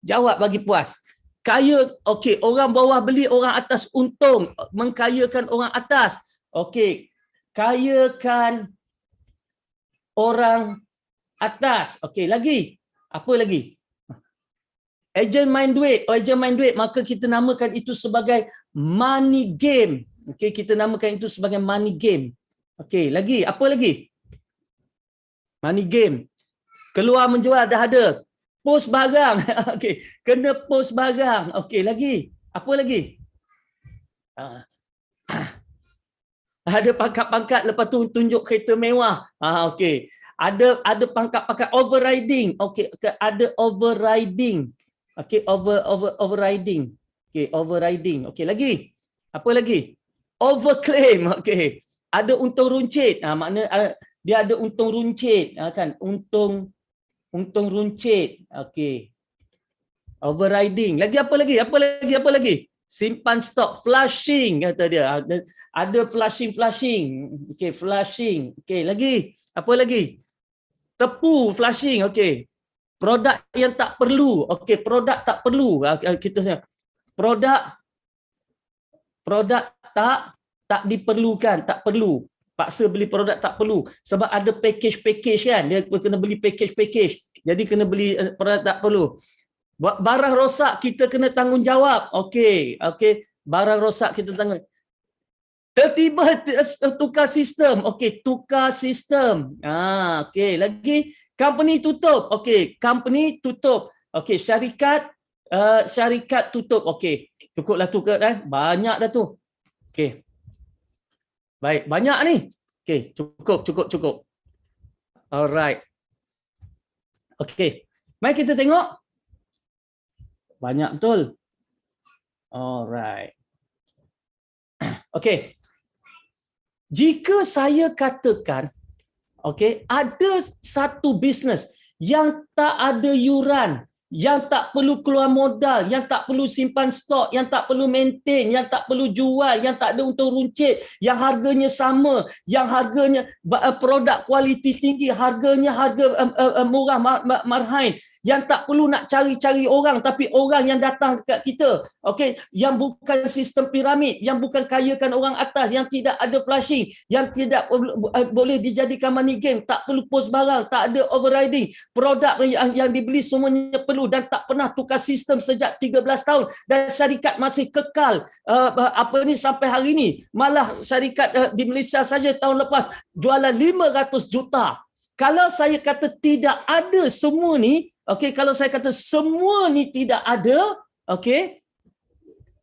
Jawab bagi puas. Kaya, okey, orang bawah beli, orang atas untung. Mengkayakan orang atas. Okey, kayakan orang atas. Okey, lagi. Apa lagi? Ejen main duit. Maka kita namakan itu sebagai money game. Okey, kita namakan itu sebagai money game. Okey, lagi. Apa lagi? Money game. Keluar menjual dah ada. Post barang. Okey, kena post barang. Okey, lagi. Apa lagi? Ada pangkat-pangkat, lepas tu tunjuk kereta mewah. Okey. Ada pangkat-pangkat overriding. Okey, ada overriding. Okey, overriding. Okey, overriding. Okey, lagi. Apa lagi? Overclaim. Okey. Ada untung runcit. Makna dia ada untung runcit, kan? Untung runcit. Okey. Overriding. Lagi apa lagi? Simpan stok, flushing kata dia. Ada flushing. Okey, flushing. Okey, lagi. Apa lagi? Tepu, flushing. Okey. Produk yang tak perlu. Okey, produk tak perlu. Kita sebut produk tak diperlukan, tak perlu. Paksa beli produk tak perlu sebab ada package kan, dia kena beli package, jadi kena beli produk tak perlu. Barang rosak kita kena tanggungjawab. Okey, barang rosak kita tanggung. Tiba-tiba tukar sistem. Okey, tukar sistem. Okey, lagi company tutup. Okey, company tutup. Okey, syarikat tutup. Okey, cukuplah tukar kan, banyak dah tu. Okey. Baik, banyak ni. Okey, cukup. Alright. Okey. Mari kita tengok. Banyak betul. Alright. Okey. Jika saya katakan, okey, ada satu bisnes yang tak ada yuran, yang tak perlu keluar modal, yang tak perlu simpan stok, yang tak perlu maintain, yang tak perlu jual, yang tak ada untung runcit, yang harganya sama, yang harganya produk kualiti tinggi, harganya harga murah marhain, yang tak perlu nak cari-cari orang, tapi orang yang datang dekat kita. Okey, yang bukan sistem piramid, yang bukan kayakan orang atas, yang tidak ada flushing, yang tidak boleh dijadikan money game, tak perlu post barang, tak ada overriding, produk yang dibeli semuanya perlu dan tak pernah tukar sistem sejak 13 tahun dan syarikat masih kekal sampai hari ini. Malah syarikat di Malaysia saja tahun lepas jualan 500 juta. Kalau saya kata tidak ada semua ni, okey, kalau saya kata semua ni tidak ada, okey,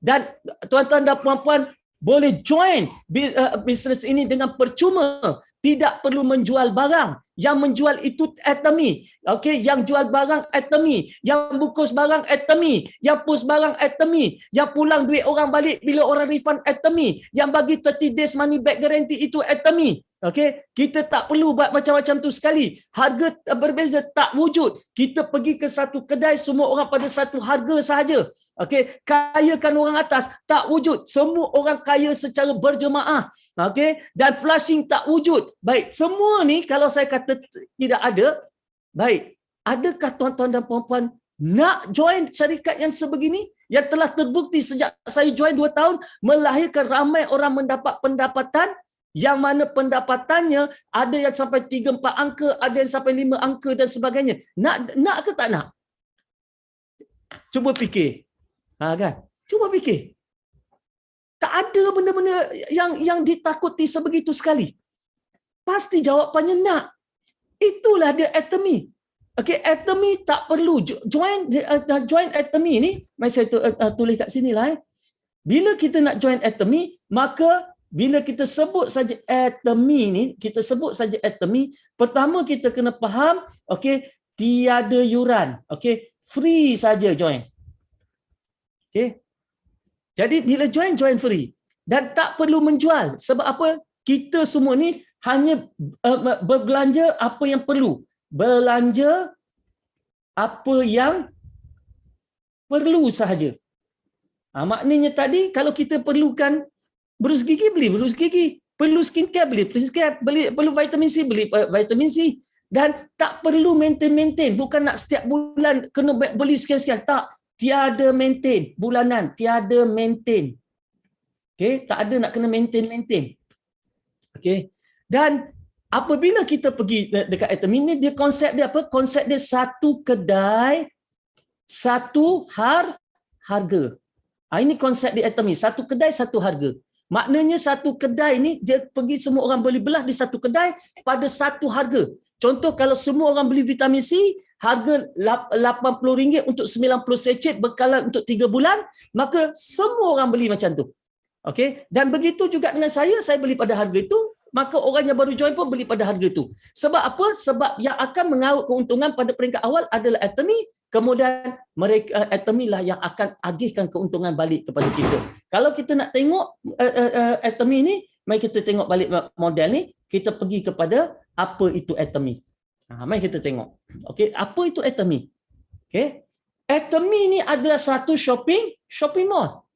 dan tuan-tuan dan puan-puan boleh join bisnes ini dengan percuma, tidak perlu menjual barang. Yang menjual itu atomi, okey, yang jual barang atomi, yang bungkus barang atomi, yang post barang atomi, yang pulang duit orang balik bila orang refund atomi, yang bagi 30 days money back guarantee itu atomi. Okey, kita tak perlu buat macam-macam tu sekali. Harga berbeza tak wujud. Kita pergi ke satu kedai, semua orang pada satu harga sahaja. Okey, kayakan orang atas tak wujud. Semua orang kaya secara berjemaah. Okey, dan flushing tak wujud. Baik, semua ni kalau saya kata tidak ada, baik, adakah tuan-tuan dan puan-puan nak join syarikat yang sebegini yang telah terbukti sejak saya join 2 tahun melahirkan ramai orang mendapat pendapatan, yang mana pendapatannya ada yang sampai 3-4 angka, ada yang sampai 5 angka dan sebagainya. Nak ke tak nak? Cuba fikir. Kan? Cuba fikir. Tak ada benda-benda yang ditakuti sebegitu sekali. Pasti jawapannya nak. Itulah dia atomi. Okey, atomi tak perlu join atomi ni. Mari saya tulis kat sinilah. Bila kita nak join atomi, maka bila kita sebut saja atomi ni, kita sebut saja atomi, pertama kita kena faham, okey, tiada yuran. Okey, free saja join. Okey. Jadi bila join free dan tak perlu menjual. Sebab apa? Kita semua ni hanya berbelanja apa yang perlu. Belanja apa yang perlu sahaja. Maknanya tadi kalau kita perlukan berus gigi, beli berus gigi. Perlu skincare, beli skincare. Perlu vitamin C, beli vitamin C. Dan tak perlu maintain. Bukan nak setiap bulan kena beli sekian-sekian. Tak. Tiada maintain. Bulanan. Tiada maintain. Okay? Tak ada nak kena maintain. Okay? Dan apabila kita pergi dekat atomi ni, dia konsep dia apa? Konsep dia satu kedai, satu harga. Ini konsep di atomi. Satu kedai, satu harga. Maknanya satu kedai ni, dia pergi semua orang boleh belah di satu kedai pada satu harga. Contoh kalau semua orang beli vitamin C, harga RM80 untuk 90 sechet bekalan untuk 3 bulan, maka semua orang beli macam tu. Okey, dan begitu juga dengan saya beli pada harga itu, maka orang yang baru join pun beli pada harga itu. Sebab apa? Sebab yang akan mengaut keuntungan pada peringkat awal adalah atomi, kemudian mereka atomi lah yang akan agihkan keuntungan balik kepada kita. Kalau kita nak tengok atomi ni, mari kita tengok balik model ni, kita pergi kepada apa itu atomi. Mari kita tengok. Okey, apa itu atomi? Okey. Atomi ni adalah satu shopping mall.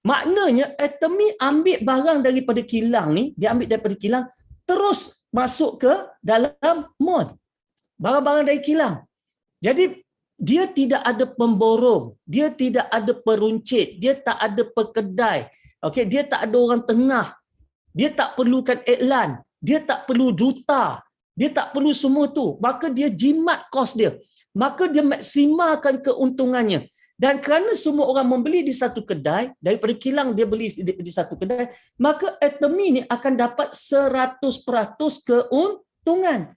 Maknanya atomi ambil barang daripada kilang ni, dia ambil daripada kilang terus masuk ke dalam mall. Barang-barang dari kilang. Jadi dia tidak ada pemborong, dia tidak ada peruncit, dia tak ada pekedai. Okey, dia tak ada orang tengah. Dia tak perlukan iklan, dia tak perlu duta. Dia tak perlu semua tu. Maka dia jimat kos dia. Maka dia maksimalkan keuntungannya. Dan kerana semua orang membeli di satu kedai, daripada kilang dia beli di satu kedai, maka atomi ni akan dapat 100% keuntungan.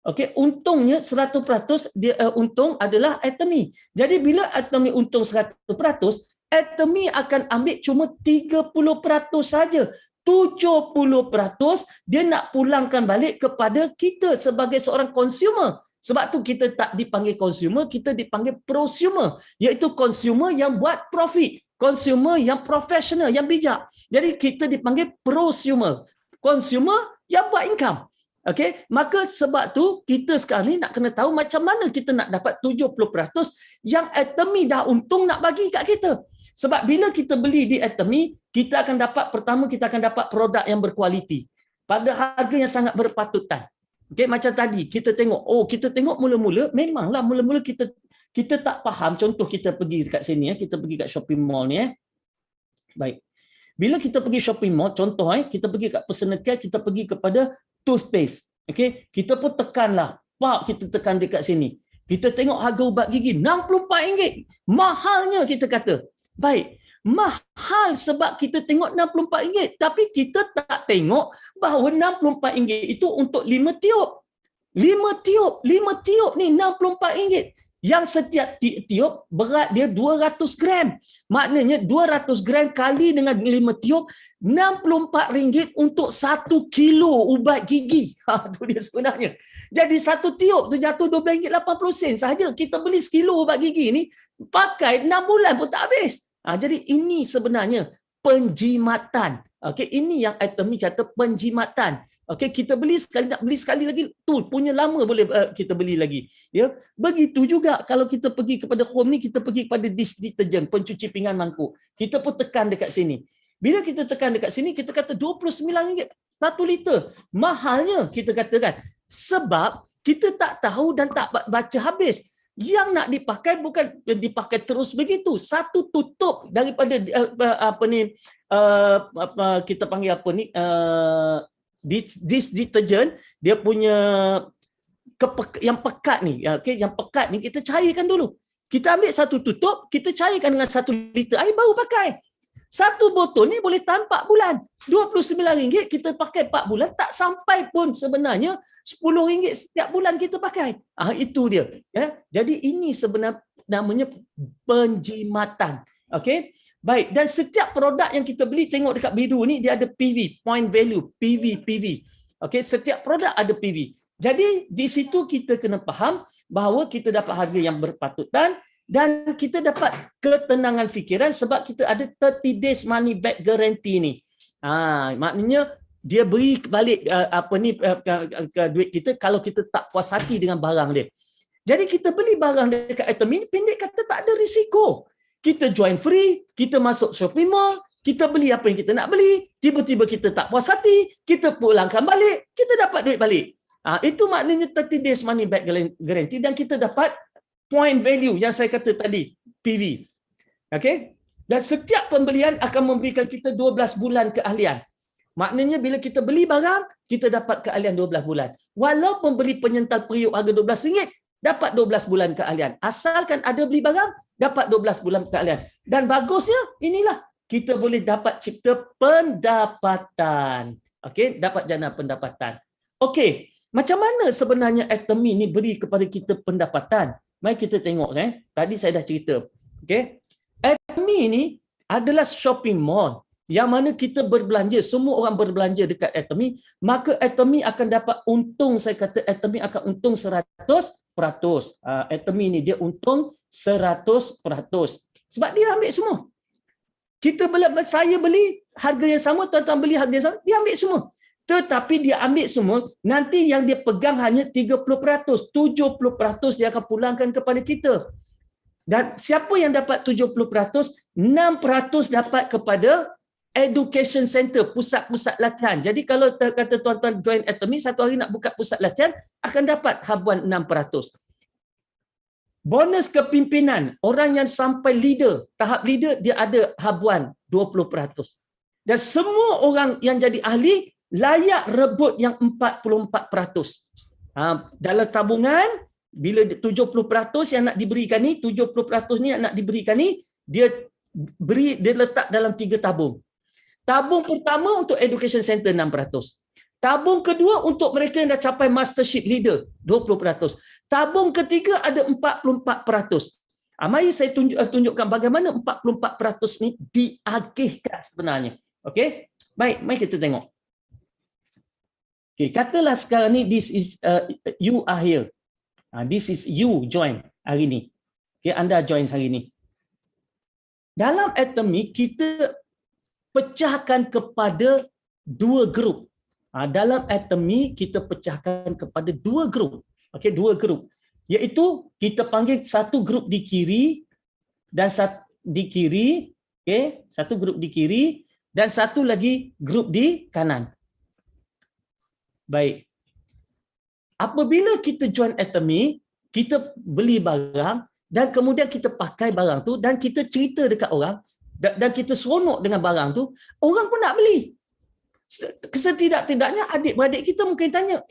Okey, untungnya 100% dia untung adalah atomi. Jadi bila atomi untung 100%, atomi akan ambil cuma 30% saja. 70% dia nak pulangkan balik kepada kita sebagai seorang consumer. Sebab tu kita tak dipanggil consumer, kita dipanggil prosumer, iaitu consumer yang buat profit, consumer yang profesional, yang bijak. Jadi kita dipanggil prosumer, consumer yang buat income. Okey, maka sebab tu kita sekarang ni nak kena tahu macam mana kita nak dapat 70% yang atomi dah untung nak bagi kat kita. Sebab bila kita beli di atomi, kita akan dapat, pertama kita akan dapat produk yang berkualiti pada harga yang sangat berpatutan. Okey, macam tadi kita tengok mula-mula memanglah mula-mula kita tak faham. Contoh kita pergi dekat sini kita pergi kat shopping mall ni Baik. Bila kita pergi shopping mall, contoh kita pergi kat personal care, kita pergi kepada toothpaste. Okey, kita pun tekanlah. Kita tekan dekat sini. Kita tengok harga ubat gigi RM64. Mahalnya kita kata. Baik. Mahal sebab kita tengok RM64, tapi kita tak tengok bahawa RM64 itu untuk 5 tiup. 5 tiup ni RM64. Yang setiap tiup berat dia 200 gram. Maknanya 200 gram kali dengan 5 tiup, RM64 untuk 1 kilo ubat gigi. Itu dia sebenarnya. Jadi 1 tiup tu jatuh RM12.80 sahaja. Kita beli sekilo ubat gigi ni, pakai 6 bulan pun tak habis. Jadi ini sebenarnya penjimatan. Okey, ini yang Atomy kata penjimatan. Okey, kita beli sekali, nak beli sekali lagi, tu punya lama boleh kita beli lagi. Ya, begitu juga kalau kita pergi kepada home ni, kita pergi kepada dish detergent, pencuci pinggan mangkuk. Kita pun tekan dekat sini. Bila kita tekan dekat sini, kita kata RM29 1 liter. Mahalnya kita katakan. Sebab kita tak tahu dan tak baca habis. Yang nak dipakai bukan dipakai terus begitu. Satu tutup daripada kita panggil apa ni, dish detergent, dia punya yang pekat ni, okey, yang pekat ni kita cairkan dulu. Kita ambil satu tutup, kita cairkan dengan 1 liter air baru pakai. Satu botol ni boleh tahan 4 bulan. RM29 kita pakai 4 bulan, tak sampai pun sebenarnya RM10 setiap bulan kita pakai. Itu dia. Ya. Jadi ini sebenarnya namanya penjimatan. Okey. Baik, dan setiap produk yang kita beli, tengok dekat biru ni, dia ada PV, point value, PV. Okey, setiap produk ada PV. Jadi di situ kita kena faham bahawa kita dapat harga yang berpatutan dan kita dapat ketenangan fikiran sebab kita ada 30 days money back guarantee ni. Maknanya dia beri balik duit kita kalau kita tak puas hati dengan barang dia. Jadi kita beli barang dekat Atomy, pendek kata tak ada risiko. Kita join free, kita masuk shopping mall, kita beli apa yang kita nak beli, tiba-tiba kita tak puas hati, kita pulangkan balik, kita dapat duit balik. Itu maknanya 30 days money back guarantee dan kita dapat point value yang saya kata tadi, PV. Okey? Dan setiap pembelian akan memberikan kita 12 bulan keahlian. Maknanya bila kita beli barang, kita dapat keahlian 12 bulan. Walaupun beli penyental periuk harga RM12, dapat 12 bulan keahlian. Asalkan ada beli barang, dapat 12 bulan keahlian. Dan bagusnya, inilah. Kita boleh dapat cipta pendapatan. Okey, dapat jana pendapatan. Okey, macam mana sebenarnya Atomy ni beri kepada kita pendapatan? Mari kita tengok. Tadi saya dah cerita. Okey, Atomy ni adalah shopping mall yang mana kita berbelanja, semua orang berbelanja dekat Atomy, maka Atomy akan dapat untung, saya kata Atomy akan untung 100%. Atomy ni dia untung 100%. Sebab dia ambil semua. Saya beli harga yang sama, tuan-tuan beli harga yang sama, dia ambil semua. Tetapi dia ambil semua, nanti yang dia pegang hanya 30%, 70% dia akan pulangkan kepada kita. Dan siapa yang dapat 70%, 6% dapat kepada education center, pusat-pusat latihan. Jadi kalau kata tuan-tuan join Atomy, satu hari nak buka pusat latihan, akan dapat habuan 6%. Bonus kepimpinan, orang yang sampai leader, tahap leader, dia ada habuan 20%. Dan semua orang yang jadi ahli, layak rebut yang 44%. Dalam tabungan, bila 70% yang nak diberikan ni, 70% ni yang nak diberikan ni, dia letak dalam 3 tabung. Tabung pertama untuk education center 6%. Tabung kedua untuk mereka yang dah capai mastership leader 20%. Tabung ketiga ada 44%. Mari saya tunjukkan bagaimana 44% ni diagihkan sebenarnya. Okey? Baik, mari kita tengok. Okey, katalah sekarang ni this is you are here. This is you join hari ni. Okey, anda join hari ni. Dalam Atomy kita pecahkan kepada 2 grup. Dalam Atomy kita pecahkan kepada 2 grup. Okey, 2 grup. Iaitu kita panggil satu grup di kiri dan di kiri, okey, satu grup di kiri dan satu lagi grup di kanan. Baik. Apabila kita join Atomy, kita beli barang dan kemudian kita pakai barang tu dan kita cerita dekat orang dan kita seronok dengan barang tu, orang pun nak beli. Setidak-tidaknya adik-beradik kita mungkin tanya,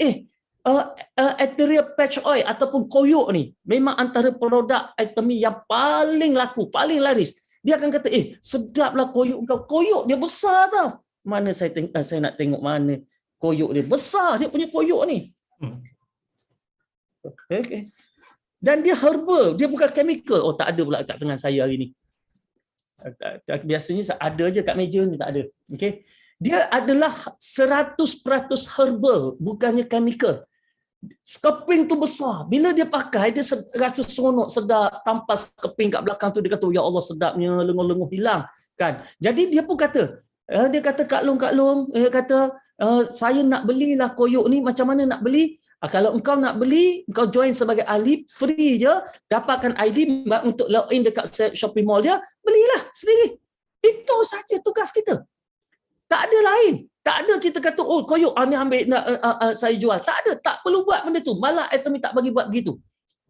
Ethereal Patch Oil ataupun koyok ni memang antara produk Atomy yang paling laku, paling laris. Dia akan kata, sedaplah koyok kau. Koyok dia besar tau. Mana saya nak tengok mana koyok dia. Besar dia punya koyok ni. Okay. Dan dia herbal, dia bukan chemical. Oh, tak ada pula kat tangan saya hari ni. Biasanya ada je kat meja ni, tak ada. Okay. Dia adalah 100% herbal, bukannya chemical. Keping tu besar. Bila dia pakai, dia rasa seronok, sedap. Tampas keping kat belakang tu, dia kata, ya Allah sedapnya, lenguh-lenguh hilang. Kan? Jadi dia pun kata, Kak Long, dia kata, saya nak belilah koyok ni, macam mana nak beli? Kalau engkau nak beli, engkau join sebagai ahli, free je, dapatkan ID untuk login dekat shopping mall dia, belilah sendiri. Itu saja tugas kita. Tak ada lain. Tak ada kita kata, koyok, ni ambil, saya jual. Tak ada, tak perlu buat benda tu. Malah Atomy tak bagi buat begitu.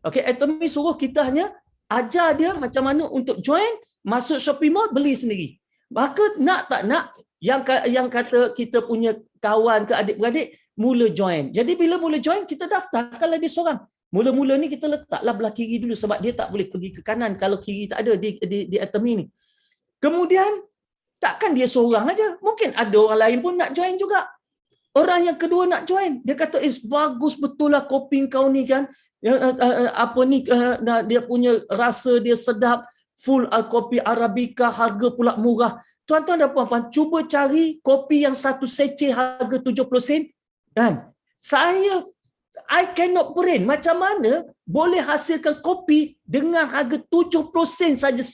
Okay, Atomy suruh kita hanya ajar dia macam mana untuk join, masuk shopping mall, beli sendiri. Maka nak tak nak, yang kata kita punya kawan ke adik-beradik, mula join. Jadi bila mula join, kita daftarkanlah dia seorang. Mula-mula ni kita letaklah belah kiri dulu sebab dia tak boleh pergi ke kanan kalau kiri tak ada di Atomy ni. Kemudian, takkan dia seorang aja. Mungkin ada orang lain pun nak join juga. Orang yang kedua nak join. Dia kata, bagus betul lah kopi kau ni kan. Dia punya rasa dia sedap. Full kopi Arabica, harga pula murah. Tuan-tuan dan puan-puan, cuba cari kopi yang satu seceh harga 70 sen. Dan I cannot brain macam mana boleh hasilkan kopi dengan harga 70 sen saja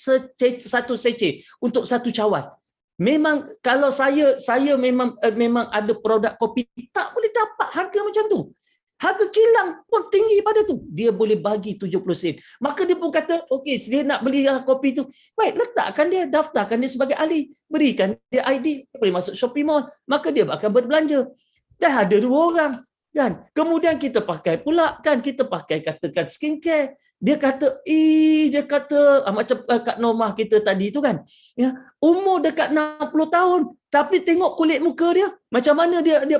satu seceh untuk satu cawan. Memang kalau saya memang ada produk kopi, tak boleh dapat harga macam tu. Harga kilang pun tinggi pada tu. Dia boleh bagi 70 sen. Maka dia pun kata, okey, dia nak beli kopi tu. Baik, letakkan dia, daftarkan dia sebagai ahli. Berikan dia ID, dia boleh masuk shopping mall. Maka dia akan berbelanja. Dah ada 2 orang. Kan? Kemudian kita pakai pula, kan? Kita pakai katakan skincare. Dia kata, macam Kak Normah kita tadi tu kan. Ya, umur dekat 60 tahun. Tapi tengok kulit muka dia. Macam mana dia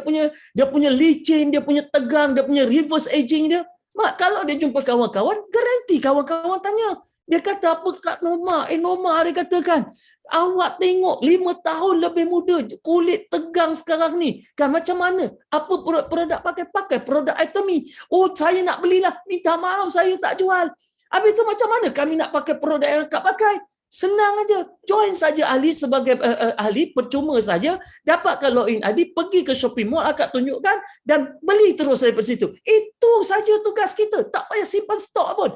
punya licin, dia punya tegang, dia punya reverse aging dia. Kalau dia jumpa kawan-kawan, garanti kawan-kawan tanya. Dia kata, apa Kak Normah? Normah dia katakan, awak tengok 5 tahun lebih muda, kulit tegang sekarang ni. Kan macam mana? Apa produk pakai produk Atomy. Oh, saya nak belilah. Minta maaf, saya tak jual. Habis tu macam mana kami nak pakai produk yang Kak pakai? Senang aja. Join saja ahli sebagai ahli, percuma saja. Dapatkan login ID, pergi ke shopping mall, akak tunjukkan dan beli terus daripada situ. Itu saja tugas kita. Tak payah simpan stok pun.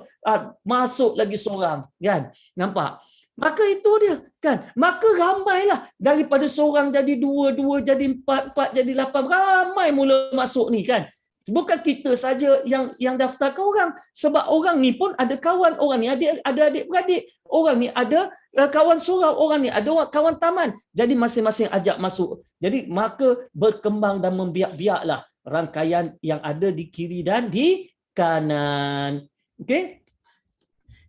Masuk lagi seorang. Kan? Nampak? Maka itu dia. Kan? Maka ramailah. Daripada seorang jadi 2, 2 jadi 4, 4 jadi 8. Ramai mula masuk ni kan. Bukan kita saja yang daftarkan orang. Sebab orang ni pun ada kawan. Orang ni ada adik-beradik. Orang ni ada kawan surau. Orang ni ada kawan taman. Jadi masing-masing ajak masuk. Jadi maka berkembang dan membiak-biaklah rangkaian yang ada di kiri dan di kanan. Okey?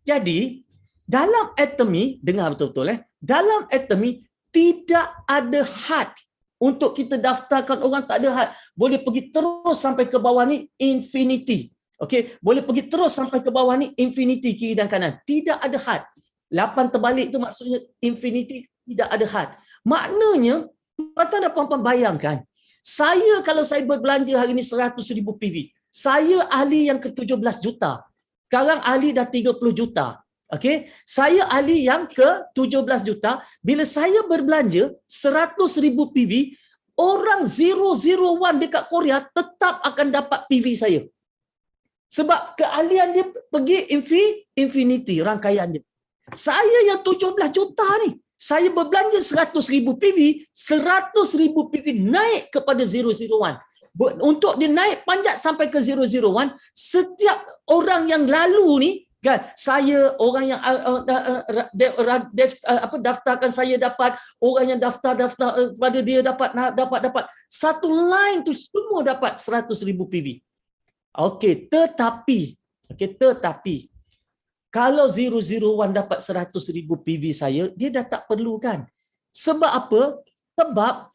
Jadi, dalam Atomy, dengar betul-betul dalam Atomy tidak ada had. Untuk kita daftarkan orang tak ada had. Boleh pergi terus sampai ke bawah ni infinity. Okey, boleh pergi terus sampai ke bawah ni infinity kiri dan kanan. Tidak ada had. 8 terbalik tu maksudnya infinity, tidak ada had. Maknanya, tuan-tuan dan puan-puan bayangkan, kalau saya berbelanja hari ni 100,000 PV. Saya ahli yang ke-17 juta. Sekarang ahli dah 30 juta. Okey, saya ahli yang ke-17 juta. Bila saya berbelanja 100,000 PV, orang 001 dekat Korea tetap akan dapat PV saya. Sebab keahlian dia pergi infinity rangkaian dia. Saya yang 17 juta ni, saya berbelanja 100,000 PV, 100,000 PV naik kepada 001. Untuk dia naik panjat sampai ke 001, setiap orang yang lalu ni, kan, saya orang yang daftarkan saya dapat, orang yang daftar pada dia dapat satu line tu semua dapat 100,000 PV. Okey, tetapi kalau 001 dapat 100,000 PV saya, dia dah tak perlu kan. Sebab apa? Sebab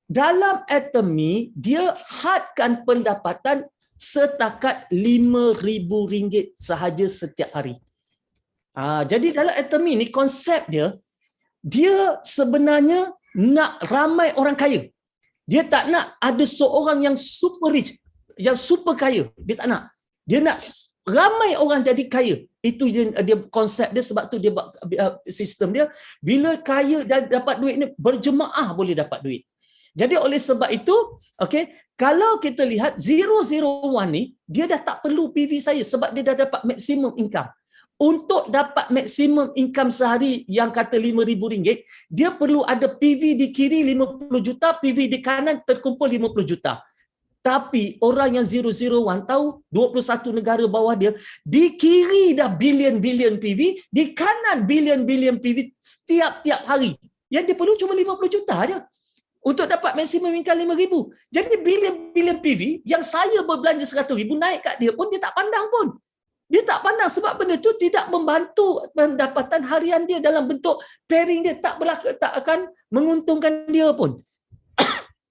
dalam Atomy, dia hadkan pendapatan setakat RM5,000 sahaja setiap hari. Jadi dalam Atomy ni konsep dia sebenarnya nak ramai orang kaya. Dia tak nak ada seorang yang super rich, yang super kaya. Dia tak nak. Dia nak ramai orang jadi kaya. Itu dia konsep dia, sebab tu dia buat sistem dia. Bila kaya dan dapat duit ni, berjemaah boleh dapat duit. Jadi oleh sebab itu, okey, kalau kita lihat 001 ni, dia dah tak perlu PV saya sebab dia dah dapat maksimum income. Untuk dapat maksimum income sehari yang kata RM5,000, dia perlu ada PV di kiri 50 juta, PV di kanan terkumpul 50 juta. Tapi orang yang 001 tahu 21 negara bawah dia, di kiri dah bilion-bilion PV, di kanan bilion-bilion PV setiap hari. Yang dia perlu cuma 50 juta aja untuk dapat maksimum income 5,000. Jadi bilion-bilion PV yang saya berbelanja 100,000 naik kat dia pun dia tak pandang pun. Dia tak pandang sebab benda tu tidak membantu pendapatan harian dia dalam bentuk pairing dia, tak akan menguntungkan dia pun.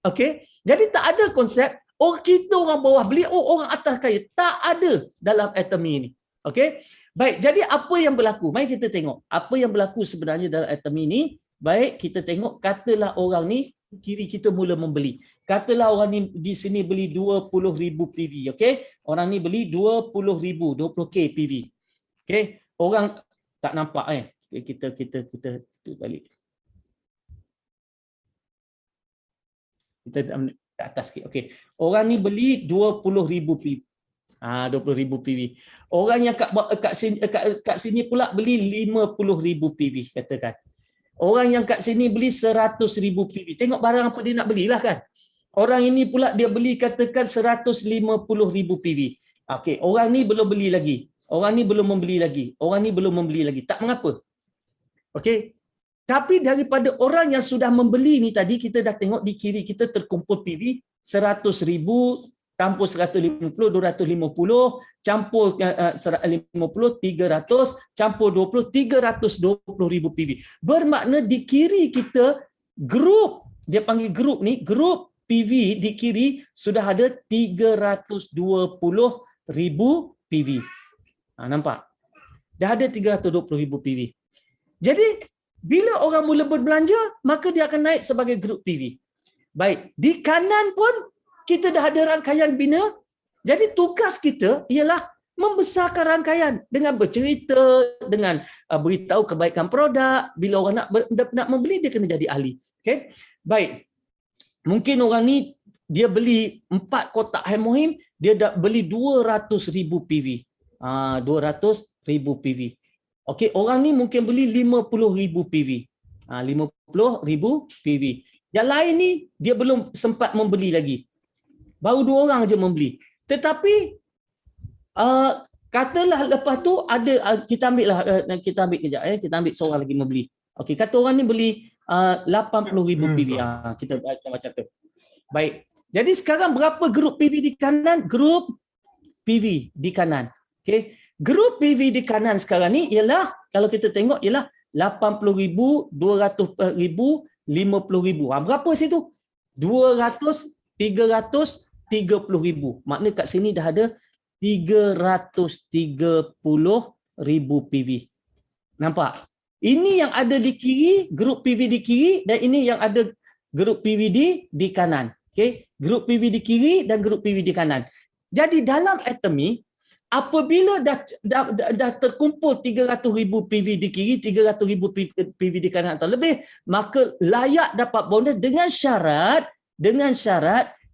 Okey. Jadi tak ada konsep kita orang bawah beli, orang atas kaya. Tak ada dalam Atomy ni. Okey. Baik, jadi apa yang berlaku? Mari kita tengok apa yang berlaku sebenarnya dalam Atomy ni. Baik, kita tengok, katalah orang ni kiri kita mula membeli. Katalah orang ni di sini beli 20,000 PV, okey? Orang ni beli 20,000, 20k PV. Okey? Orang tak nampak kita balik. Kita ke atas sikit. Okey. Orang ni beli 20,000 PV. 20,000 PV. Orang yang kat sini pula beli 50,000 PV, katakan. Orang yang kat sini beli 100,000 PV. Tengok barang apa dia nak belilah kan. Orang ini pula dia beli katakan 150,000 PV. Okey, orang ni belum beli lagi. Orang ni belum membeli lagi. Orang ni belum membeli lagi. Tak mengapa. Okey. Tapi daripada orang yang sudah membeli ni tadi, kita dah tengok di kiri kita terkumpul PV 100,000 campur 150, 250, campur 50, 300, campur 20, 320,000 PV. Bermakna di kiri kita grup, dia panggil grup ni, grup PV di kiri sudah ada 320,000 PV. Nampak? Dah ada 320,000 PV. Jadi bila orang mula berbelanja, maka dia akan naik sebagai grup PV. Baik, di kanan pun kita dah ada rangkaian bina. Jadi tugas kita ialah membesarkan rangkaian dengan bercerita, dengan beritahu kebaikan produk. Bila orang nak membeli, dia kena jadi ahli. Okay? Baik. Mungkin orang ni dia beli 4 kotak hemohim, dia dah beli 200,000 PV. 200,000 PV. Okey, orang ni mungkin beli 50,000 PV. 50,000 PV. Yang lain ni dia belum sempat membeli lagi. Baru 2 orang je membeli. Tetapi katalah lepas tu ada kita ambil kejap kita ambil seorang lagi membeli. Okey, kata orang ni beli 80,000 PV. Kita macam tu. Baik. Jadi sekarang berapa grup PV di kanan? Grup PV di kanan. Okey. Grup PV di kanan sekarang ni ialah, kalau kita tengok, ialah 80,000, 200,000, 50,000. Berapa situ? 200, 300, 30,000. Maknanya kat sini dah ada 330,000 PV. Nampak? Ini yang ada di kiri, grup PV di kiri, dan ini yang ada grup PV di kanan. Okey, grup PV di kiri dan grup PV di kanan. Jadi dalam Atomy, apabila dah terkumpul 300,000 PV di kiri, 300,000 PV di kanan atau lebih, maka layak dapat bonus dengan syarat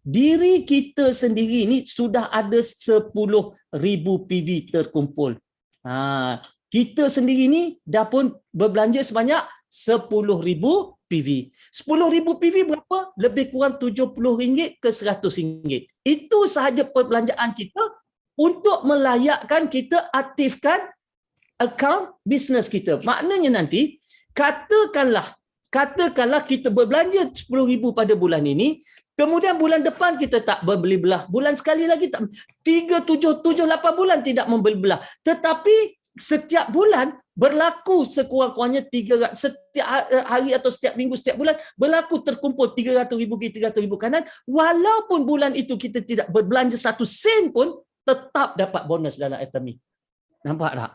diri kita sendiri ni sudah ada 10,000 PV terkumpul. Kita sendiri ni dah pun berbelanja sebanyak 10,000 PV. 10,000 PV berapa? Lebih kurang RM70 ke RM100. Itu sahaja perbelanjaan kita untuk melayakkan kita aktifkan akaun bisnes kita. Maknanya nanti, katakanlah kita berbelanja 10,000 pada bulan ini, Kemudian bulan depan kita tak berbeli belah. Bulan sekali lagi tak. 3, 7, 8 bulan tidak membeli belah. Tetapi setiap bulan berlaku sekurang-kurangnya setiap hari atau setiap minggu, setiap bulan berlaku terkumpul 300,000 kiri, 300,000 kanan. Walaupun bulan itu kita tidak berbelanja 1 sen pun, tetap dapat bonus dalam Atomy. Nampak tak?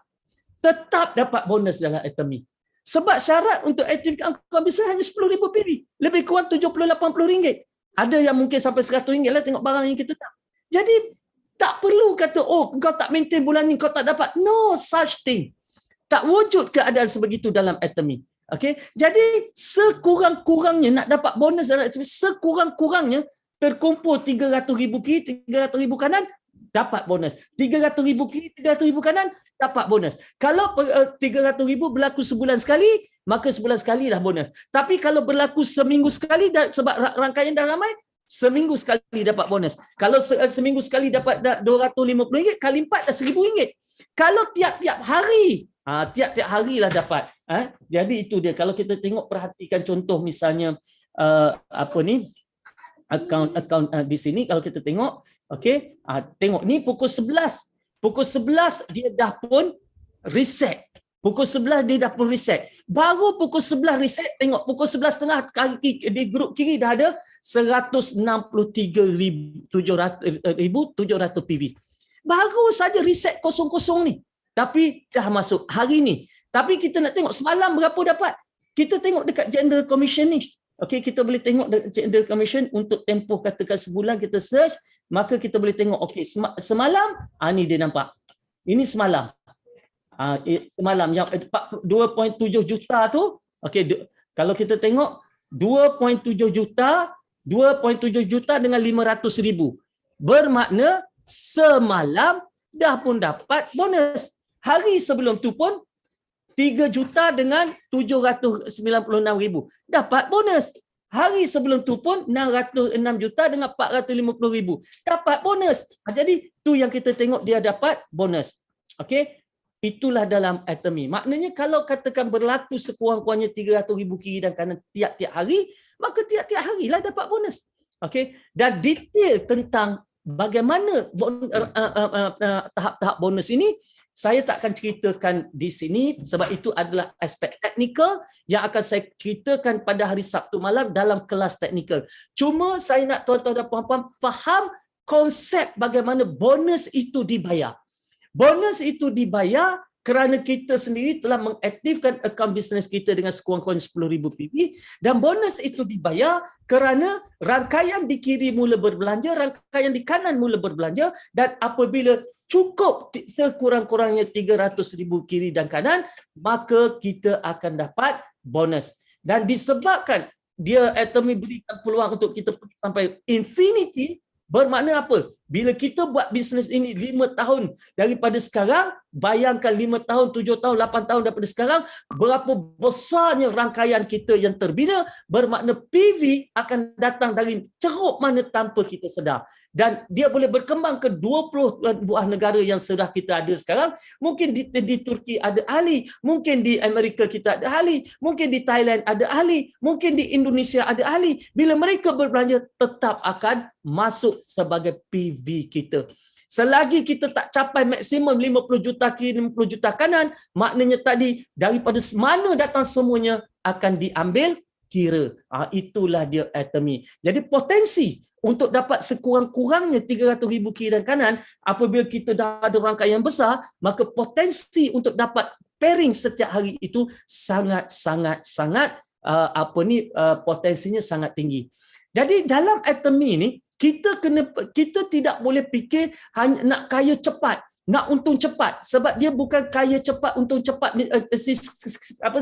Tetap dapat bonus dalam Atomy. Sebab syarat untuk aktifkan akaun bisnes hanya 10,000 PB. Lebih kurang 70-80 ringgit. Ada yang mungkin sampai 100 ringgit lah tengok barang yang kita tak. Jadi tak perlu kata, oh kau tak maintain bulan ni, kau tak dapat. No such thing. Tak wujud keadaan sebegitu dalam Atomy. Okay? Jadi sekurang-kurangnya nak dapat bonus dalam Atomy, sekurang-kurangnya terkumpul 300,000 kiri, 300,000 kanan, dapat bonus. 300,000 kiri, 300,000 kanan, dapat bonus. Kalau 300,000 berlaku sebulan sekali, maka sebulan sekali lah bonus. Tapi kalau berlaku seminggu sekali, sebab rangkaian dah ramai, seminggu sekali dapat bonus. Kalau seminggu sekali dapat RM250, kali 4 dah RM1,000. Kalau tiap-tiap hari, tiap-tiap hari lah dapat. Jadi itu dia. Kalau kita tengok, perhatikan contoh misalnya, akaun di sini, kalau kita tengok, okey, tengok ni pukul 11. Pukul 11 dia dah pun reset. Pukul 11 dia dah pun reset. Baru pukul 11 reset, tengok pukul 11.30 di grup kiri dah ada 163,700 PV. Baru saja reset kosong-kosong ni. Tapi dah masuk hari ni. Tapi kita nak tengok semalam berapa dapat. Kita tengok dekat General Commission ni. Okey, kita boleh tengok General Commission untuk tempoh katakan sebulan kita search, maka kita boleh tengok okey semalam ni dia nampak. Ini semalam. Semalam yang 2.7 juta tu, okey, kalau kita tengok 2.7 juta dengan 500,000. Bermakna semalam dah pun dapat bonus. Hari sebelum tu pun 3 juta dengan 796,000. Dapat bonus. Hari sebelum tu pun 606 juta dengan 450,000. Dapat bonus. Jadi tu yang kita tengok dia dapat bonus. Okey. Itulah dalam Atomy. Maknanya kalau katakan berlaku sekurang-kurangnya 300,000 kiri dan kanan tiap-tiap hari, maka tiap-tiap harilah dapat bonus. Okey. Dan detail tentang bagaimana tahap-tahap bonus ini, saya tak akan ceritakan di sini sebab itu adalah aspek teknikal yang akan saya ceritakan pada hari Sabtu malam dalam kelas teknikal. Cuma saya nak tuan-tuan dan puan-puan faham konsep bagaimana bonus itu dibayar. Bonus itu dibayar kerana kita sendiri telah mengaktifkan akaun bisnes kita dengan sekurang-kurangnya 10,000 PB, dan bonus itu dibayar kerana rangkaian di kiri mula berbelanja, rangkaian di kanan mula berbelanja, dan apabila cukup sekurang-kurangnya 300,000 kiri dan kanan, maka kita akan dapat bonus. Dan disebabkan dia Atomy berikan peluang untuk kita pergi sampai infinity, bermakna apa? Bila kita buat bisnes ini 5 tahun daripada sekarang, bayangkan 5 tahun, 7 tahun, 8 tahun daripada sekarang, berapa besarnya rangkaian kita yang terbina, bermakna PV akan datang dari ceruk mana tanpa kita sedar. Dan dia boleh berkembang ke 20 buah negara yang sudah kita ada sekarang. Mungkin di Turki ada ahli, mungkin di Amerika kita ada ahli, mungkin di Thailand ada ahli, mungkin di Indonesia ada ahli. Bila mereka berbelanja, tetap akan masuk sebagai PV kita. Selagi kita tak capai maksimum 50 juta kiri, 50 juta kanan, maknanya tadi daripada mana datang semuanya akan diambil kira. Itulah dia Atomy. Jadi potensi untuk dapat sekurang-kurangnya 300,000 kiri dan kanan, apabila kita dah ada rangkaian besar, maka potensi untuk dapat pairing setiap hari itu sangat-sangat potensinya sangat tinggi. Jadi dalam Atomy ni, kita tidak boleh fikir hanya nak kaya cepat, nak untung cepat, sebab dia bukan kaya cepat, untung cepat,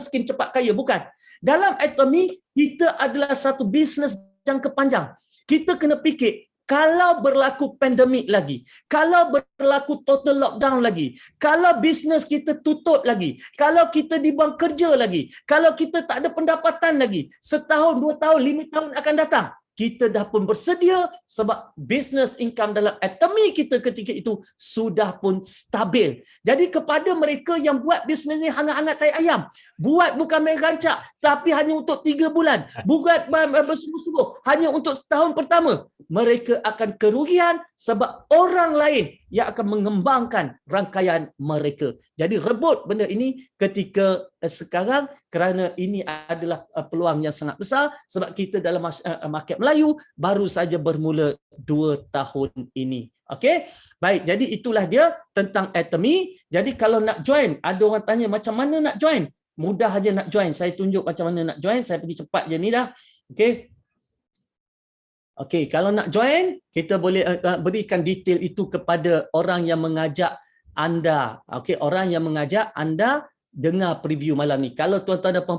skim cepat kaya, bukan. Dalam Atomy, kita adalah satu bisnes jangka panjang. Kita kena fikir, kalau berlaku pandemik lagi, kalau berlaku total lockdown lagi, kalau bisnes kita tutup lagi, kalau kita dibuang kerja lagi, kalau kita tak ada pendapatan lagi, setahun, 2 tahun, 5 tahun akan datang, kita dah pun bersedia sebab business income dalam Atomy kita ketika itu sudah pun stabil. Jadi kepada mereka yang buat bisnes ni hangat-hangat tai ayam, buat bukan main rancak tapi hanya untuk 3 bulan, buat bersungguh-sungguh hanya untuk setahun pertama, mereka akan kerugian sebab orang lain yang akan mengembangkan rangkaian mereka. Jadi rebut benda ini ketika sekarang kerana ini adalah peluang yang sangat besar sebab kita dalam market Melayu baru saja bermula 2 tahun ini. Okey? Baik, jadi itulah dia tentang Atomy. Jadi kalau nak join, ada orang tanya macam mana nak join? Mudah aja nak join. Saya tunjuk macam mana nak join. Saya pergi cepat je ni dah. Okey. Okey, kalau nak join, kita boleh berikan detail itu kepada orang yang mengajak anda. Okey, orang yang mengajak anda dengar preview malam ni. Kalau tuan-tuan dan puan